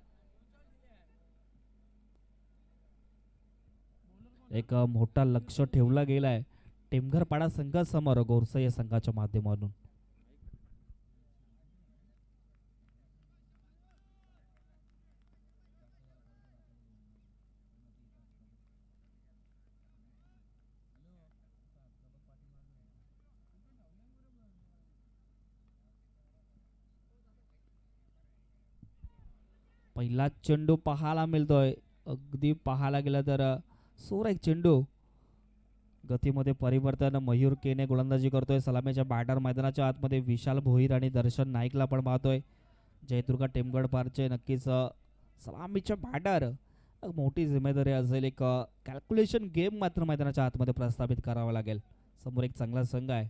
एक मोठा लक्ष ठेवला गेलाय टेमघरपाडा संघासमोर गोरसाई संघाच्या माध्यमातून. पहिला चेंडू पाहायला मिळतोय. अगदी पाहायला गेला तर सुरेख चेंडू. गतीमध्ये परिवर्तन. मयूर केने गोलंदाजी करतोय. सलामीच्या बॅटर मैदानाच्या आतमध्ये विशाल भोईर आणि दर्शन नाईकला पण पाहतोय. जयदुर्गा टेमगड पारचे नक्कीच सलामीच्या बॅटर मोठी जिम्मेदारी असेल. एक कॅल्क्युलेशन गेम मात्र मैदानाच्या आतमध्ये प्रस्थापित करावा लागेल. समोर एक चांगला संघ आहे.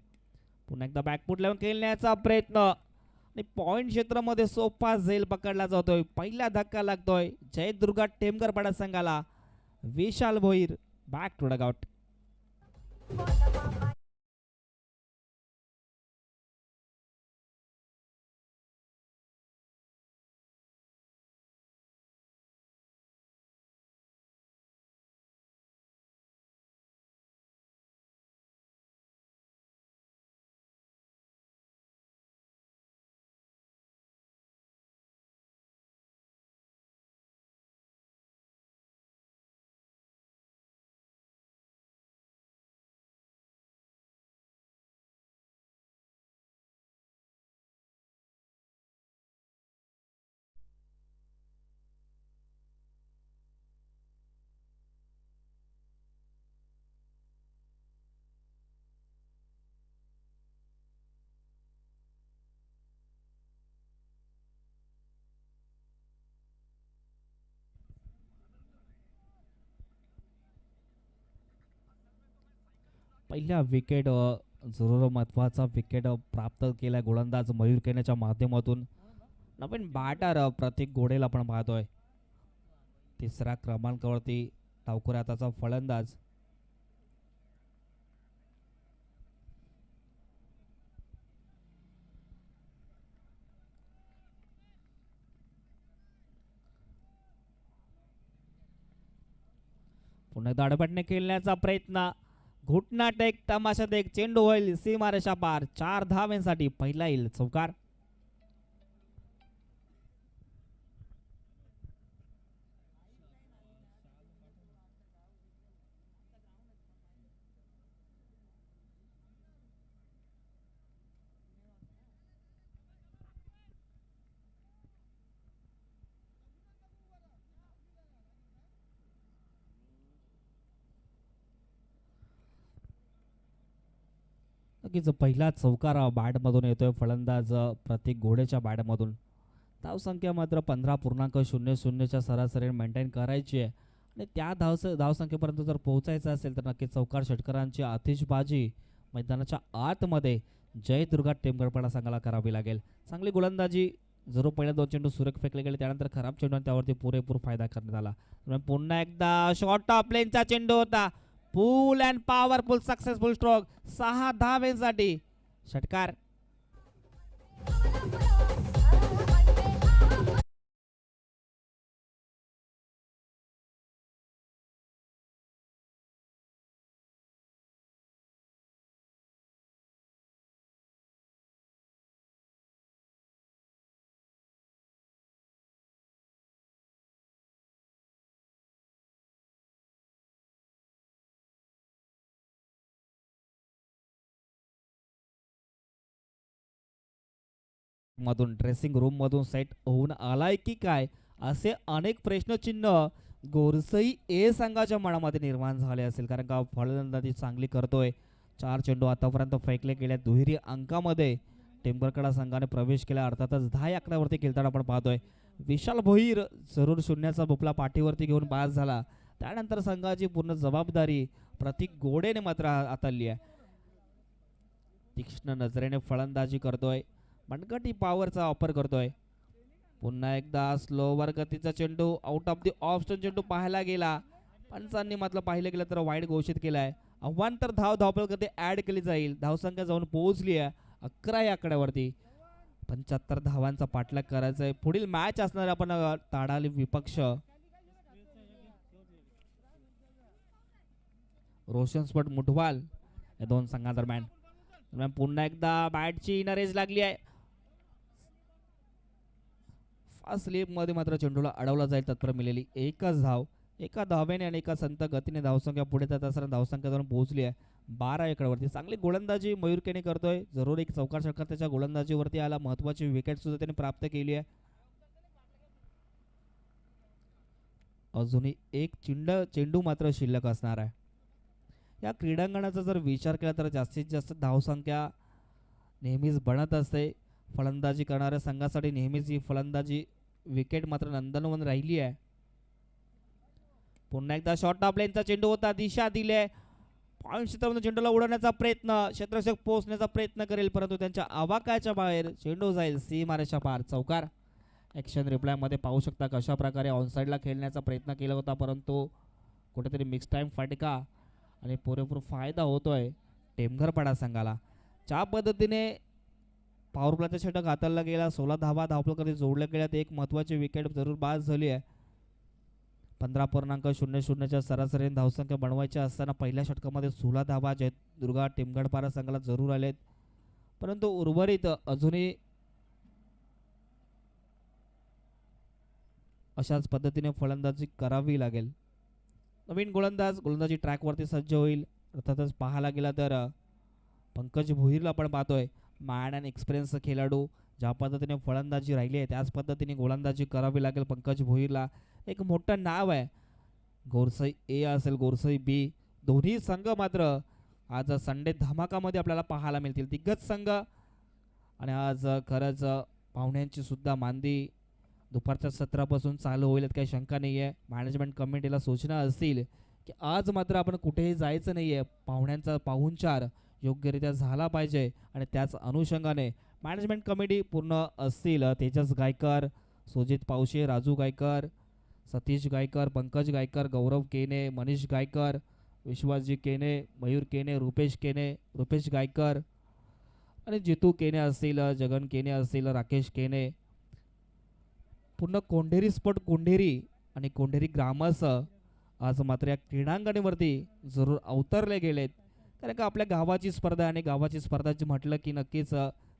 पुन्हा एकदा बॅकफूट लावून खेळण्याचा प्रयत्न आणि पॉइंट क्षेत्रामध्ये सोपा झेल पकडला जातोय. पहिला धक्का लागतोय जयदुर्गा टेमगरपाडा संघाला. विशाल भोईर बॅक टू डगआउट. पहिल्या विकेट जरूर महत्वाचा विकेट प्राप्त केला गोलंदाज मयूर केण्याच्या माध्यमातून. नवीन बॅटर प्रतीक घोडेला आपण पाहतोय. तिसऱ्या क्रमांकावरती डावखुऱ्या हाताचा फलंदाज. पुन्हा दाडपटने खेळण्याचा प्रयत्न. घुटना टेक तमाशा टेक चेंडू होईल सीमारेषा पार. 4 धावांसाठी पहिला येईल चौकार. नक्कीच पहिला चौकार बॅटमधून येतोय फलंदाज प्रतीक घोडेच्या बॅटमधून. धावसंख्या मात्र 15.00च्या सरासरी मेंटेन करायची आहे आणि त्या धावसंख्येपर्यंत जर पोहोचायचं असेल तर नक्की चौकार षटकारांची आतिषबाजी मैदानाच्या आतमध्ये जयदुर्गा टेमगरपाडा संघाला करावी लागेल. चांगली गोलंदाजी जरूर पहिल्या 2 चेंडू सुरेख फेकले गेले, त्यानंतर खराब चेंडू त्यावरती पुरेपूर फायदा करण्यात आला. पुन्हा एकदा शॉर्ट ऑफ लेनचा चेंडू होता. फुल अँड पॉवरफुल सक्सेसफुल स्ट्रोक. 6 धावेसाठी षटकार. मधून ड्रेसिंग रूम मधून सेट होऊन आलाय की काय असे अनेक प्रश्नचिन्ह गोरसई ए संघाच्या मनामध्ये निर्माण झाले असेल. कारण का फलंदाजी चांगली करतोय. 4 चेंडू आतापर्यंत फेकले गेल्या. दुहेरी अंकामध्ये टेंबरकडा संघाने प्रवेश केला. अर्थातच 10 आकड्यावरती खेळताना आपण पाहतोय. विशाल भोईर जरूर शून्याचा भोपला पाठीवरती घेऊन बाद झाला. त्यानंतर संघाची पूर्ण जबाबदारी प्रतीक घोडेने मात्र हाताळली आहे. तीक्ष्ण नजरेने फलंदाजी करतोय. मनगटी पॉवरचा वापर करतोय. पुन्हा एकदा स्लोवर गतीचा चेंडू आउट ऑफ द ऑफ चेंडू पाहायला गेला. पंचांनी मात्र पाहिलं गेलं तर वाईट घोषित केलाय. अव्वांतर धावपळ गती ऍड केली जाईल. धावसंख्या जाऊन पोहोचली आहे 11 या आकड्यावरती. 75 धावांचा पाठलाग करायचा आहे. पुढील मॅच असणार आपण ताडाली विपक्ष रोशन स्पॉट मुठवाल या 2 संघांदरम्यान. पुन्हा एकदा बॅटची नरेज लागली आहे. फास्ट स्लिप मध्ये मात्र चेंडूला अडवला जाईल. तत्पर मिळालेली एकच धाव. एका धावेने आणि एका संत गतीने धावसंख्या पुढे जात असताना धावसंख्या जाऊन पोहोचली आहे 12 एकरवरती. चांगली गोलंदाजी मयूर केने करतोय. जरूर एक चौकार षटकार त्याच्या गोलंदाजीवरती आला. महत्वाची विकेट सुद्धा त्याने प्राप्त केली आहे. अजूनही एक चेंडू मात्र शिल्लक असणार आहे. या क्रीडांगणाचा जर विचार केला तर जास्तीत जास्त धावसंख्या नेहमीच बनत असते. फलंदाजी करणाऱ्या संघासाठी नेहमीच ही फलंदाजी विकेट मात्र नंदनवन राहिली आहे. पुन्हा एकदा शॉर्ट टॉप लेनचा चेंडू होता, दिशा दिले, पॉईंट क्षेत्रामध्ये चेंडूला उडवण्याचा प्रयत्न, क्षेत्ररक्षक पोहोचण्याचा प्रयत्न करेल परंतु त्यांच्या आवाकाच्या बाहेर चेंडू जाईल सीमारेषा पार. चौकार. ॲक्शन रिप्लायमध्ये पाहू शकता कशा प्रकारे ऑनसाईडला खेळण्याचा प्रयत्न केला होता परंतु कुठेतरी मिक्स टाईम फटका आणि पुरेपूर फायदा होतोय टेमघरपाडा संघाला. ज्या पद्धतीने पॉवर प्लेचा षटक हाताळला गेला, 16 धावा धावफलकामध्ये जोडल्या गेल्यात, एक महत्त्वाची विकेट जरूर बाद झाली आहे. 15.00च्या सरासरीने धावसंख्या बनवायची असताना पहिल्या षटकामध्ये 16 धावा जयदुर्गा टेमघरपाडा संघाला जरूर आलेत परंतु उर्वरित अजूनही अशाच पद्धतीने फलंदाजी करावी लागेल. नवीन गोलंदाजी ट्रॅकवरती सज्ज होईल. अर्थातच पाहायला गेला तर पंकज भोईरला आपण पाहतोय, मॅन अँड एक्सपिरियन्स खेळाडू. ज्या पद्धतीने फलंदाजी राहिली आहे त्याच पद्धतीने गोलंदाजी करावी लागेल पंकज भोईरला. एक मोठं नाव आहे. गोरसई ए असेल गोरसई बी, दोन्ही संघ मात्र आज संडे धमाकामध्ये आपल्याला पाहायला मिळतील. दिग्गज संघ आणि आज खरंच पाहुण्यांची सुद्धा मांदी दुपारच्या सत्रापासून चालू होईल काही शंका नाही आहे. मॅनेजमेंट कमिटीला सूचना असतील की आज मात्र आपण कुठेही जायचं नाही आहे, पाहुण्यांचा पाहुणचार योग्यरित्या झाला पाहिजे आणि त्याच अनुषंगाने मॅनेजमेंट कमिटी पूर्ण असतील. तेजस गायकर, सुजित पावशे, राजू गायकर, सतीश गायकर, पंकज गायकर, गौरव केने, मनीष गायकर, विश्वासजी केने, मयूर केने, रुपेश गायकर आणि जितू केने असतील, जगन केने असतील, राकेश केने, पूर्ण कोंढेरी स्पॉट कोंढेरी आणि कोंढेरी ग्रामस्थ आज मात्र या क्रीडांगणीवरती जरूर अवतरले गेलेत. कारण का आपल्या गावाची स्पर्धा आणि गावाची स्पर्धा जी म्हटलं की नक्कीच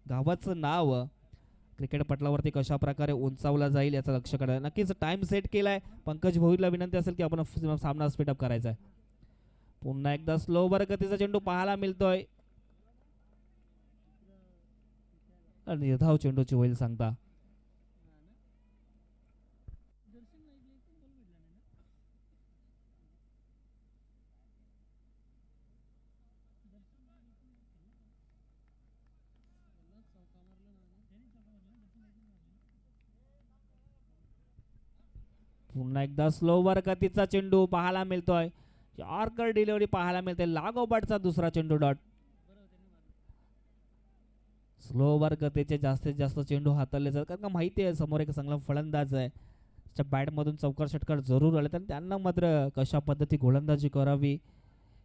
गावाचं नाव क्रिकेट पटलावरती कशा प्रकारे उंचावला जाईल याचं लक्ष करायला नक्कीच टाइम सेट केलाय. पंकज भोईरला विनंती असेल की आपण सामना स्पीडअप करायचा आहे. पुन्हा एकदा स्लोवर गतीचा चेंडू पाहायला मिळतोय. निर्धाव चेंडूची होईल सांगता. पुन्हा एकदा स्लोवर गतीचा चेंडू पाहायला मिळतोय. यॉर्कर डिलिव्हरी पाहायला मिळते, लागोपाठचा दुसरा चेंडू डॉट. स्लोवर गतीचे जास्तीत जास्त चेंडू हाताळले जातात कारण का माहिती आहे समोर एक चांगला फलंदाज आहे, त्याच्या बॅटमधून चौकार षटकार जरूर आले आणि त्यांना मात्र कशा पद्धती गोलंदाजी करावी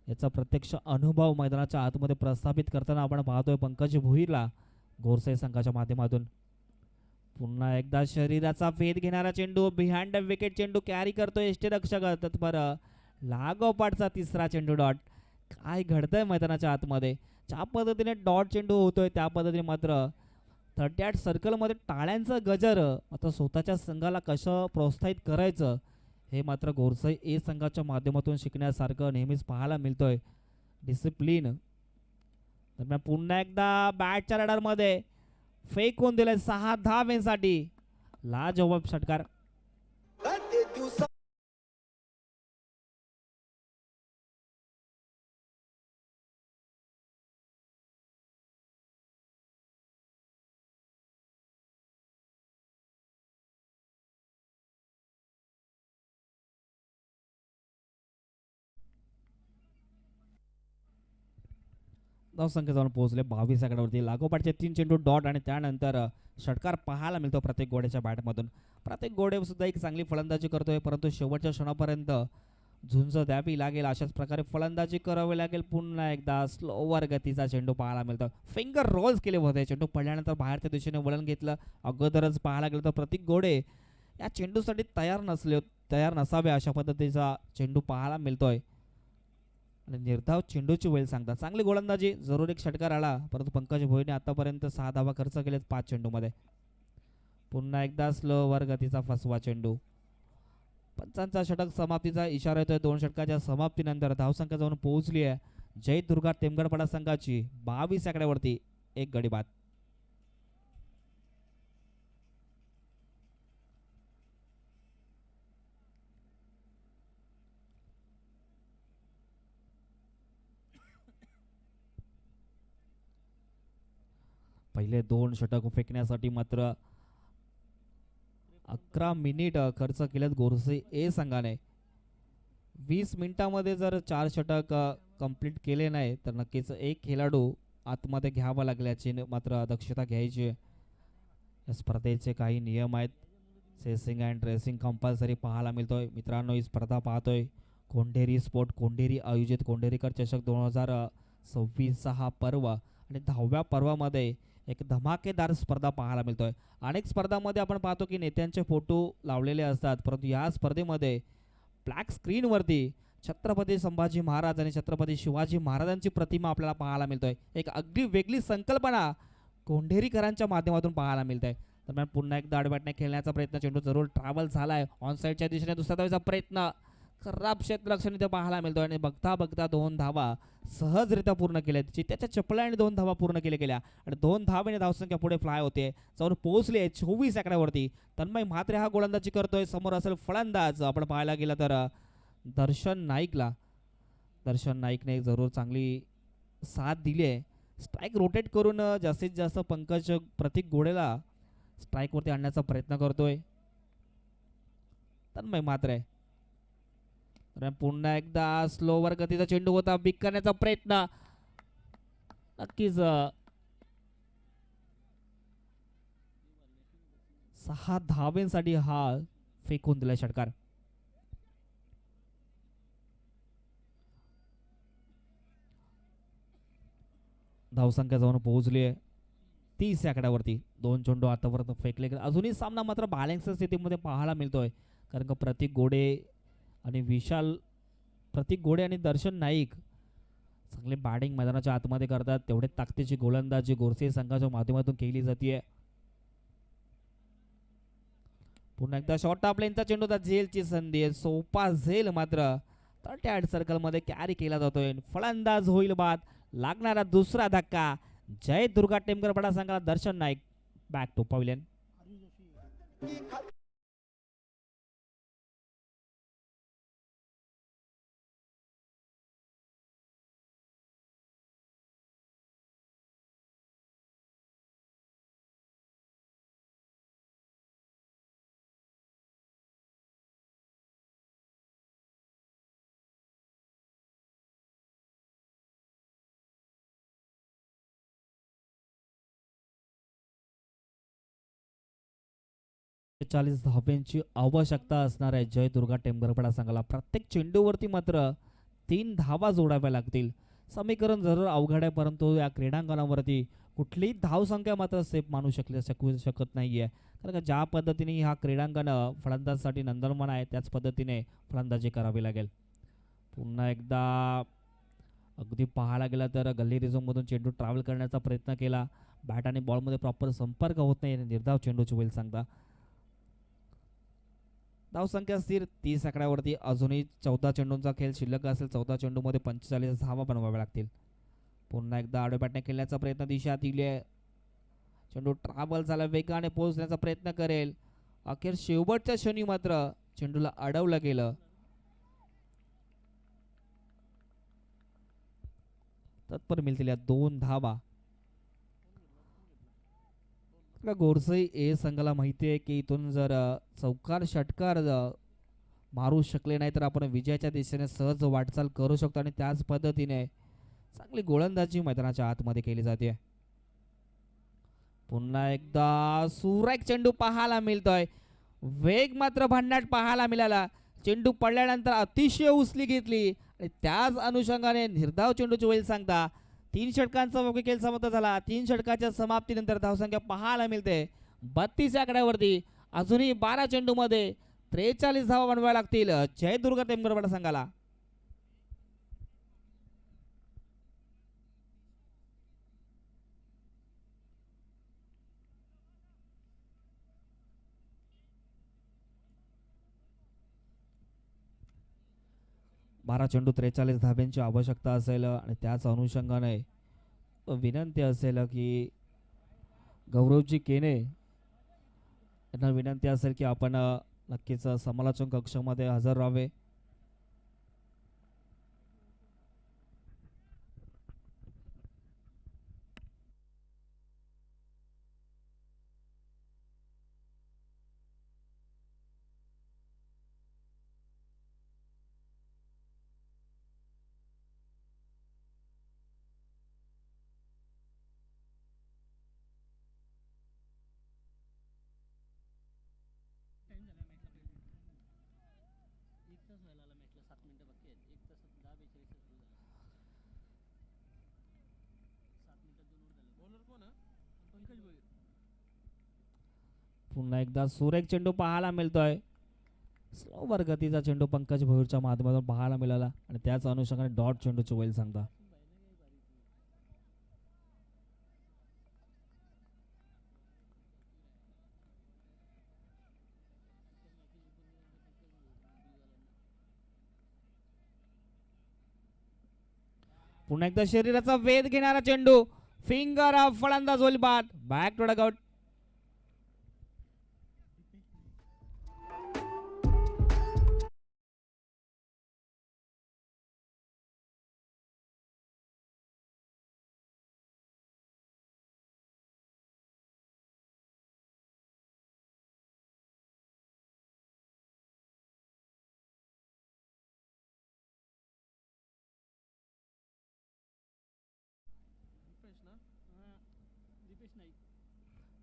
याचा प्रत्यक्ष अनुभव मैदानाच्या आतमध्ये प्रस्थापित करताना आपण पाहतोय पंकज भोईरला गोरसाई संघाच्या माध्यमातून. पुन्हा एकदा शरीराचा वेध घेणारा चेंडू, बिहाइंड द विकेट चेंडू कॅरी करतोय यष्टीरक्षक तत्पर, लागोपाठचा तिसरा चेंडू डॉट. काय घडतंय मैदानाच्या आतमध्ये, ज्या पद्धतीने डॉट चेंडू होतोय त्या पद्धतीने मात्र 38 सर्कलमध्ये टाळ्यांचा गजर आता स्वतःच्या संघाला कसं प्रोत्साहित करायचं हे मात्र गोरसाई ए संघाच्या माध्यमातून शिकण्यासारखं नेहमीच पाहायला मिळतोय. डिसिप्लिन. दरम्यान पुन्हा एकदा बॅटच्या रडारमध्ये फेकून दिले 6 धावेसाठी, लाजवाब षटकार. धावसंख्या जाऊन पोहोचले 22 आकड्यावरती. लागोपाठचे 3 चेंडू डॉट आणि त्यानंतर षटकार पाहायला मिळतो प्रत्येक गोड्याच्या बॅटमधून. प्रत्येक गोडे सुद्धा एक चांगली फलंदाजी करतोय परंतु शेवटच्या क्षणापर्यंत झुंज द्यावी लागेल, अशाच प्रकारे फलंदाजी करावी लागेल. पुन्हा एकदा स्लोवर गतीचा चेंडू पाहायला मिळतो. फिंगर रोल्स केले होते, चेंडू पडल्यानंतर बाहेरच्या दिशेने वळण घेतलं. अगोदरच पाहायला गेलं तर प्रत्येक गोडे या चेंडूसाठी तयार नसावे अशा पद्धतीचा चेंडू पाहायला मिळतोय आणि निर्धाव चेंडूची वेळ सांगतात. चांगली गोलंदाजी, जरूर एक षटकार आला परंतु पंकज भोईरने आतापर्यंत 6 धावा खर्च केलेत 5 चेंडूमध्ये. पुन्हा एकदा स्लोवर गतीचा फसवा चेंडू. पंचांचा षटक समाप्तीचा इशारा येतोय. 2 षटकाच्या समाप्तीनंतर धावसंख्या जाऊन पोहोचली आहे जयदुर्गा टेमघरपाडा संघाची 22 आकड्यावरती, 1 गडी बाद. पहिले 2 षटक फेकण्यासाठी मात्र 11 मिनिट खर्च केलेत गोरसे ए संघाने. 20 मिनिटामध्ये जर 4 षटक कंप्लीट केले नाही तर नक्कीच एक खेळाडू आतमध्ये घ्यावा लागल्याची मात्र दक्षता घ्यायची आहे. या स्पर्धेचे काही नियम आहेत. सेसिंग अँड रेसिंग कंपल्सरी पाहायला मिळतोय. मित्रांनो, ही स्पर्धा पाहतोय कोंढेरी स्पोर्ट कोंढेरी आयोजित कोंढेरीकर चषक 2026 हा पर्व आणि 10व्या पर्वामध्ये एक धमाकेदार स्पर्धा पाहायला मिळतोय. अनेक स्पर्धांमध्ये आपण पाहतो की नेत्यांचे फोटो लावलेले असतात, परंतु या स्पर्धेमध्ये ब्लॅक स्क्रीनवरती छत्रपती संभाजी महाराज आणि छत्रपती शिवाजी महाराजांची प्रतिमा आपल्याला पाहायला मिळतोय. एक अगदी वेगळी संकल्पना कोंढेरीकरांच्या माध्यमातून पाहायला मिळते. दरम्यान पुन्हा एकदा आडवाटने खेळण्याचा प्रयत्न, चेंडू जरूर ट्रॅव्हल झालाय ऑन साईडच्या दिशेने. दुसऱ्या धावेचा प्रयत्न खराब क्षेत्ररक्षण इथे पाहायला मिळतोय आणि बघता बघता 2 धावा सहजरित्या पूर्ण केल्या. चित्त्याच्या चपळाने 2 धावा पूर्ण केल्या आणि 2 धावेने धावसंख्या पुढे फ्लाय होते, जाऊन पोहोचली आहे 24 आकड्यावरती. तन्मय म्हात्रे हा गोलंदाजी करतोय. समोर असेल फलंदाज. आपण पाहायला गेलं तर दर्शन नाईकने जरूर चांगली साथ दिली आहे. स्ट्राईक रोटेट करून जास्तीत जास्त पंकज प्रतीक घोडेला स्ट्राईकवरती आणण्याचा प्रयत्न करतोय तन्मय म्हात्रे. पुन्हा एकदा स्लोवर गतीचा चेंडू होता, बिग करण्याचा प्रयत्न. नक्कीच 6 धावेंसाठी हा फेकून दिलाय षटकार. धावसंख्या जाऊन पोहोचली आहे 30 आकड्यावरती. 2 चेंडू आतापर्यंत फेकले गेले. अजूनही सामना मात्र बॅलन्स स्थितीमध्ये पाहायला मिळतोय, कारण का प्रतीक घोडे आणि दर्शन नाईक चांगले बॅटिंग मैदानाच्या आतमध्ये करतात. तेवढे ताकदीची गोलंदाजी गोरसे संघाच्या माध्यमातून केली जाते. पुन्हा एकदा शॉर्ट टॉप लाईनचा चेंडू होता. झेलची संधी आहे, सोपा झेल मात्र तळट्याड सर्कल मध्ये कॅरी केला जातोय. फलंदाज होईल बाद. लागणारा दुसरा धक्का. जय दुर्गा टेमकर बडा संघाला दर्शन नाईक बॅक टू पवेलियन. चाळीस धाब्यांची आवश्यकता असणार आहे जय दुर्गा टेमगरपडा संघाला. प्रत्येक चेंडूवरती मात्र 3 धावा जोडाव्या लागतील. समीकरण जरूर अवघड आहे, परंतु या क्रीडांगणावरती कुठलीही धावसंख्या मात्र सेफ मानू शकत नाहीये, कारण का ज्या पद्धतीने हा क्रीडांगण फलंदाजासाठी नंदनवन आहे त्याच पद्धतीने फलंदाजी करावी लागेल. पुन्हा एकदा अगदी पाहायला गेला तर गल्ली रिझोमधून चेंडू ट्रॅव्हल करण्याचा प्रयत्न केला. बॅट आणि बॉलमध्ये प्रॉपर संपर्क होत नाही, निर्धाव चेंडूची होईल सांगता. धावसंख्या स्थिर 30 आकड्यावरती. अजूनही 14 चेंडूंचा खेळ शिल्लक असेल. 14 चेंडूमध्ये 45 धावा बनवाव्या लागतील. पुन्हा एकदा आडव्या बॅटने खेळण्याचा प्रयत्न, दिशा दिली आहे. चेंडू ट्रॅव्हल झाला, वेगाने पोहोचण्याचा प्रयत्न करेल. अखेर शेवटच्या क्षणी मात्र चेंडूला अडवलं गेलं. तत्पर मिळतील या 2 धावा. गोरसई ए संघाला माहिती आहे की इथून जर चौकार षटकार मारू शकले नाही तर आपण विजयाच्या दिशेने सहज वाटचाल करू शकतो, आणि त्याच पद्धतीने चांगली गोलंदाजी मैदानाच्या आतमध्ये केली जाते. पुन्हा एकदा सुरेख चेंडू पाहायला मिळतोय. वेग मात्र भन्नाट पाहायला मिळाला. चेंडू पडल्यानंतर अतिशय उचली घेतली आणि त्याच अनुषंगाने निर्धाव चेंडूची होईल सांगता. 3 षटकांचा खेळ समाप्त झाला. 3 षटकाच्या समाप्तीनंतर धावसंख्या पाहायला मिळते 32 आकड्यावरती. अजूनही 12 चेंडूमध्ये 43 धावा बनवाव्या लागतील जय दुर्गा टेमगरपडा संघाला. बारा चेंडू 43 धाब्यांची आवश्यकता असेल आणि त्याच अनुषंगाने विनंती असेल की गौरवजी केने यांना विनंती असेल की आपण नक्कीच समालोचन कक्षामध्ये हजर राहावे. पुन्हा एकदा सुरेख चेंडू पाहायला मिळतोय. स्लोवर गतीचा चेंडू पंकज भोईरच्या माध्यमातून पाहायला मिळाला आणि त्याच अनुषंगाने डॉट चेंडूची होईल सांगता. पुन्हा एकदा शरीराचा वेध घेणारा चेंडू, फिंगर ऑफ फलंदाज होईल बाद, बॅक टू डगआउट.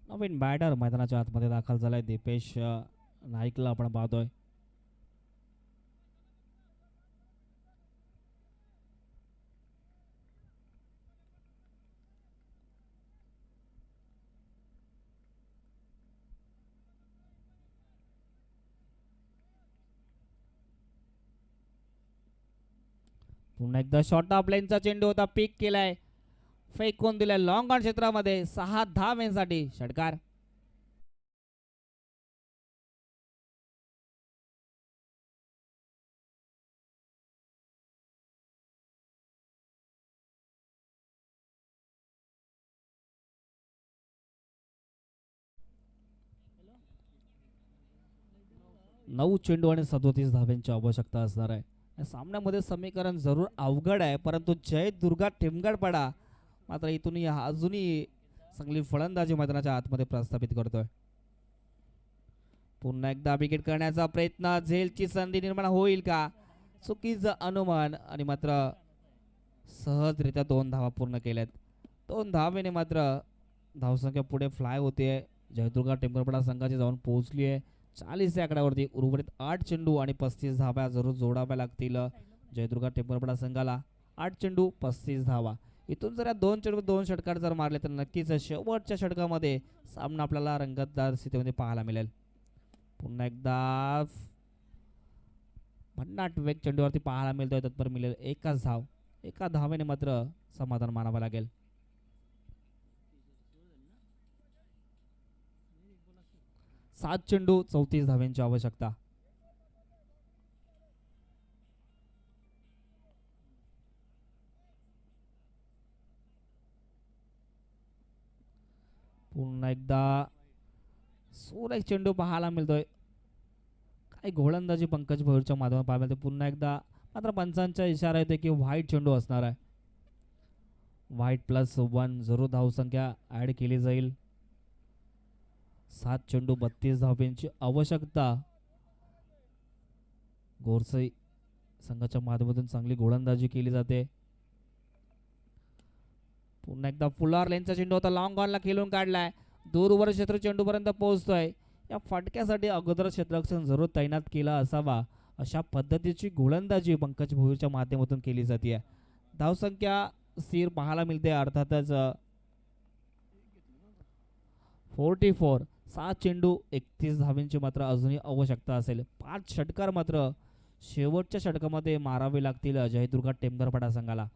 नवीन बॅटर मैदानाच्या आतमध्ये दाखल झालाय दीपेश नाईकला आपण पाहतोय. पुन्हा एकदा शॉर्ट ऑफ लेनचा चेंडू होता, पिक केलाय, फेकून दिलाय लॉंग ऑन क्षेत्रामध्ये, 6 धावांसाठी षटकार. नऊ चेंडू आणि 37 धावांची आवश्यकता असणार आहे. या सामन्यामध्ये समीकरण जरूर अवघड आहे, परंतु जय दुर्गा टिमगडपाडा मात्र इथून अजूनही चांगली फलंदाजी मैदानाच्या आतमध्ये प्रस्थापित करतोय. पुन्हा एकदा विकेट करण्याचा प्रयत्न, झेलची संधी निर्माण होईल का, चुकीचं अनुमान आणि मात्र सहजरित्या 2 धावा पूर्ण केल्यात. 2 धावेने मात्र धावसंख्या पुढे फ्लाय होते. जयदुर्गा टिमगडपाडा संघाची जाऊन पोहोचली आहे 40 या आकड्यावरती. उर्वरित 8 चेंडू आणि 35 धावा जरूर जोडाव्या लागतील जयदुर्गा टिमगडपाडा संघाला. 8 चेंडू 35 धावा. इथून जर या 2 चेंडू 2 षटकार जर मारले तर नक्कीच शेवटच्या षटकामध्ये सामना आपल्याला रंगतदार स्थितीमध्ये पाहायला मिळेल. पुन्हा एकदा भन्नाट वेग चेंडूवरती पाहायला मिळतोय, तत्पर मिळेल एकच धाव. एका धावेने मात्र समाधान मानावं लागेल. सात चेंडू 34 धाव्यांची आवश्यकता. पुन्हा एकदा सुरेख चेंडू पाहायला मिळतोय. काही गोलंदाजी पंकज भोईरच्या माध्यमातून पाहायला मिळते. पुन्हा एकदा मात्र पंचांचा इशारा येतोय की व्हाईट चेंडू असणार आहे. व्हाईट +1 जरूर धावसंख्या ऍड केली जाईल. 7 चेंडू 32 धावांची आवश्यकता. गोरसई संघाच्या माध्यमातून चांगली गोलंदाजी केली जाते. पुन्हा एकदा फुलार लेनचा चेंडू होता, लॉंग ऑनला खेळून काढलाय, दूरवर क्षेत्र चेंडू पर्यंत पोहोचतोय. या फटक्यासाठी अगोदर क्षेत्ररक्षण जरूर तैनात केला असावा, अशा पद्धतीची गोलंदाजी पंकज भोईरच्या माध्यमातून केली जाते. धावसंख्या स्थिर पाहायला मिळते अर्थातच 44. 7 चेंडू 31 धावांची मात्र अजूनही आवश्यकता असेल. 5 षटकार मात्र शेवटच्या षटकामध्ये मारावे लागतील जयदुर्गा टिमगडपाडा संघाला.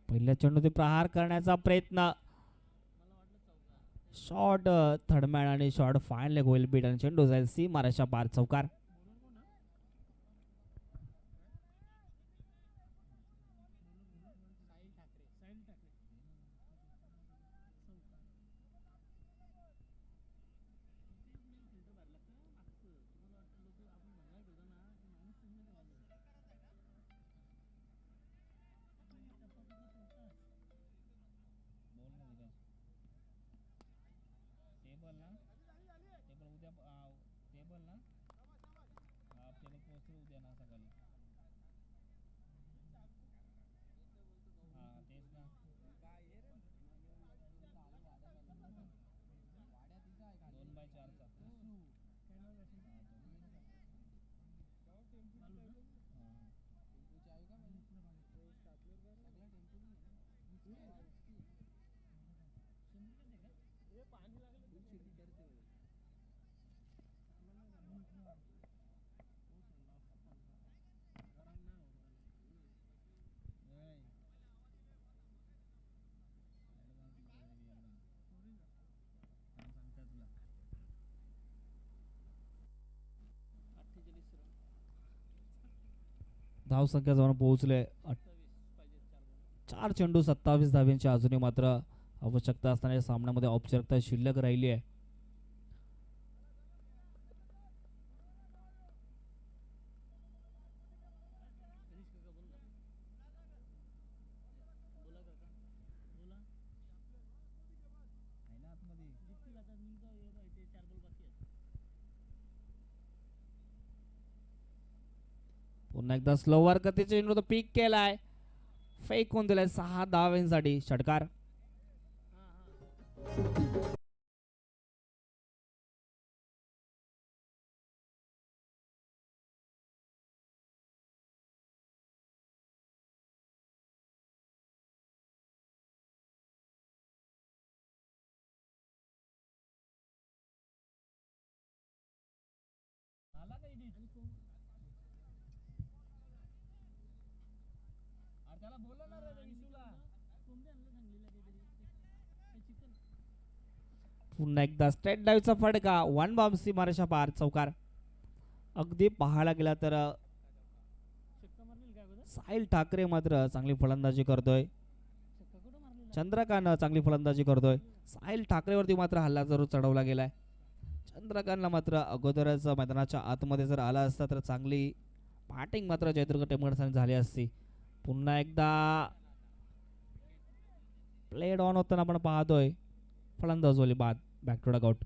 पहिल्या चेंडूत प्रहार करण्याचा प्रयत्न, शॉर्ट थर्डमॅन आणि शॉर्ट फाईन लेग होईल बीट आणि चेंडू जाईल सीमारेषा पार, चौकार. धावसंख्या जाऊन पोहोचले 4 चेंडू 27 धाव्यांची अजूनही मात्र आवश्यकता असणाऱ्या सामन्यामध्ये औपचारिकता शिल्लक राहिली आहे. पुन्हा एकदा स्लोवर गतीचे चेंडू पीक केलाय, फेकून दिलाय 6 धावांसाठी षटकार. पुन्हा एकदा स्ट्रेट डाईव्हचा फटका, वन बाउन्सी मारेच्या पार चौकार. अगदी पाहायला गेला तर साहिल ठाकरे मात्र चांगली फलंदाजी करतोय, चंद्रकांत चांगली फलंदाजी करतोय. साहिल ठाकरेवरती मात्र हल्ला जरूर चढवला गेलाय. चंद्रकांतला मात्र अगोदरच मैदानाच्या आतमध्ये जर आला असता तर चांगली बॅटिंग मात्र जयदुर्ग टेंबूरकर झाली असती. पुन्हा एकदा प्लेड ऑन होताना आपण पाहतोय फलंदाज वाली बाद, बॅक टू डगआउट.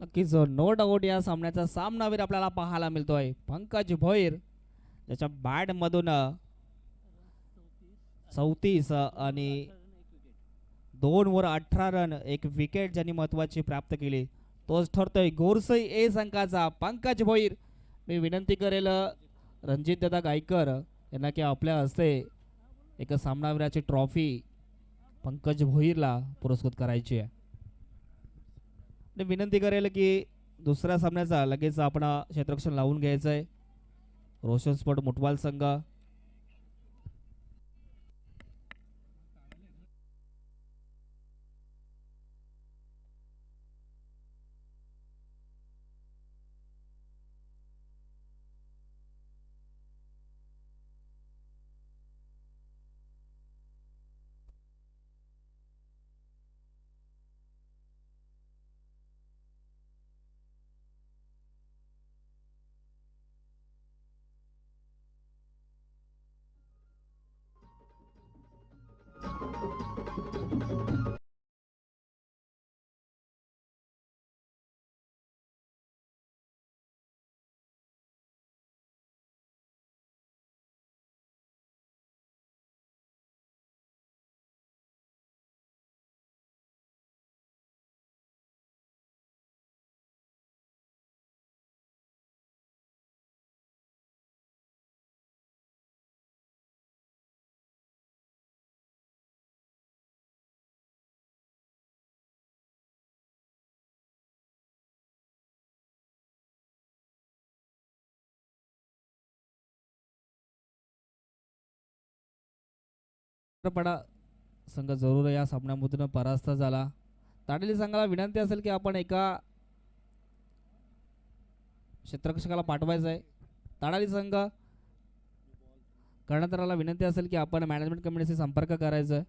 नक्कीच नो डाऊट या सामन्याचा सामनावीर आपल्याला पाहायला मिळतोय पंकज भोईर, ज्याच्या बॅट मधून 34 आणि 2 वर 18 रन, एक विकेट ज्यांनी महत्वाची प्राप्त केली, तोच ठरतोय गोरसई ए संघाचा पंकज भोईर. मी विनंती करेल रणजित दादा गायकर यांना की आपल्या हस्ते एक सामनावीराची ट्रॉफी पंकज भोईरला पुरस्कृत करायची आहे. विनंती करेल की दुसऱ्या सामन्याचा लगेच आपण क्षेत्ररक्षण लावून घ्यायचंय. रोशन स्पोर्ट मुटवाल संघ संघ जरूर या सामन्यामधून परास्त झाला. ताडेली संघाला विनंती असेल की आपण एका क्षेत्ररक्षकाला पाठवायचं आहे. ताडाली संघ कर्णधाराला विनंती असेल की आपण मॅनेजमेंट कमिटीशी संपर्क करायचा आहे.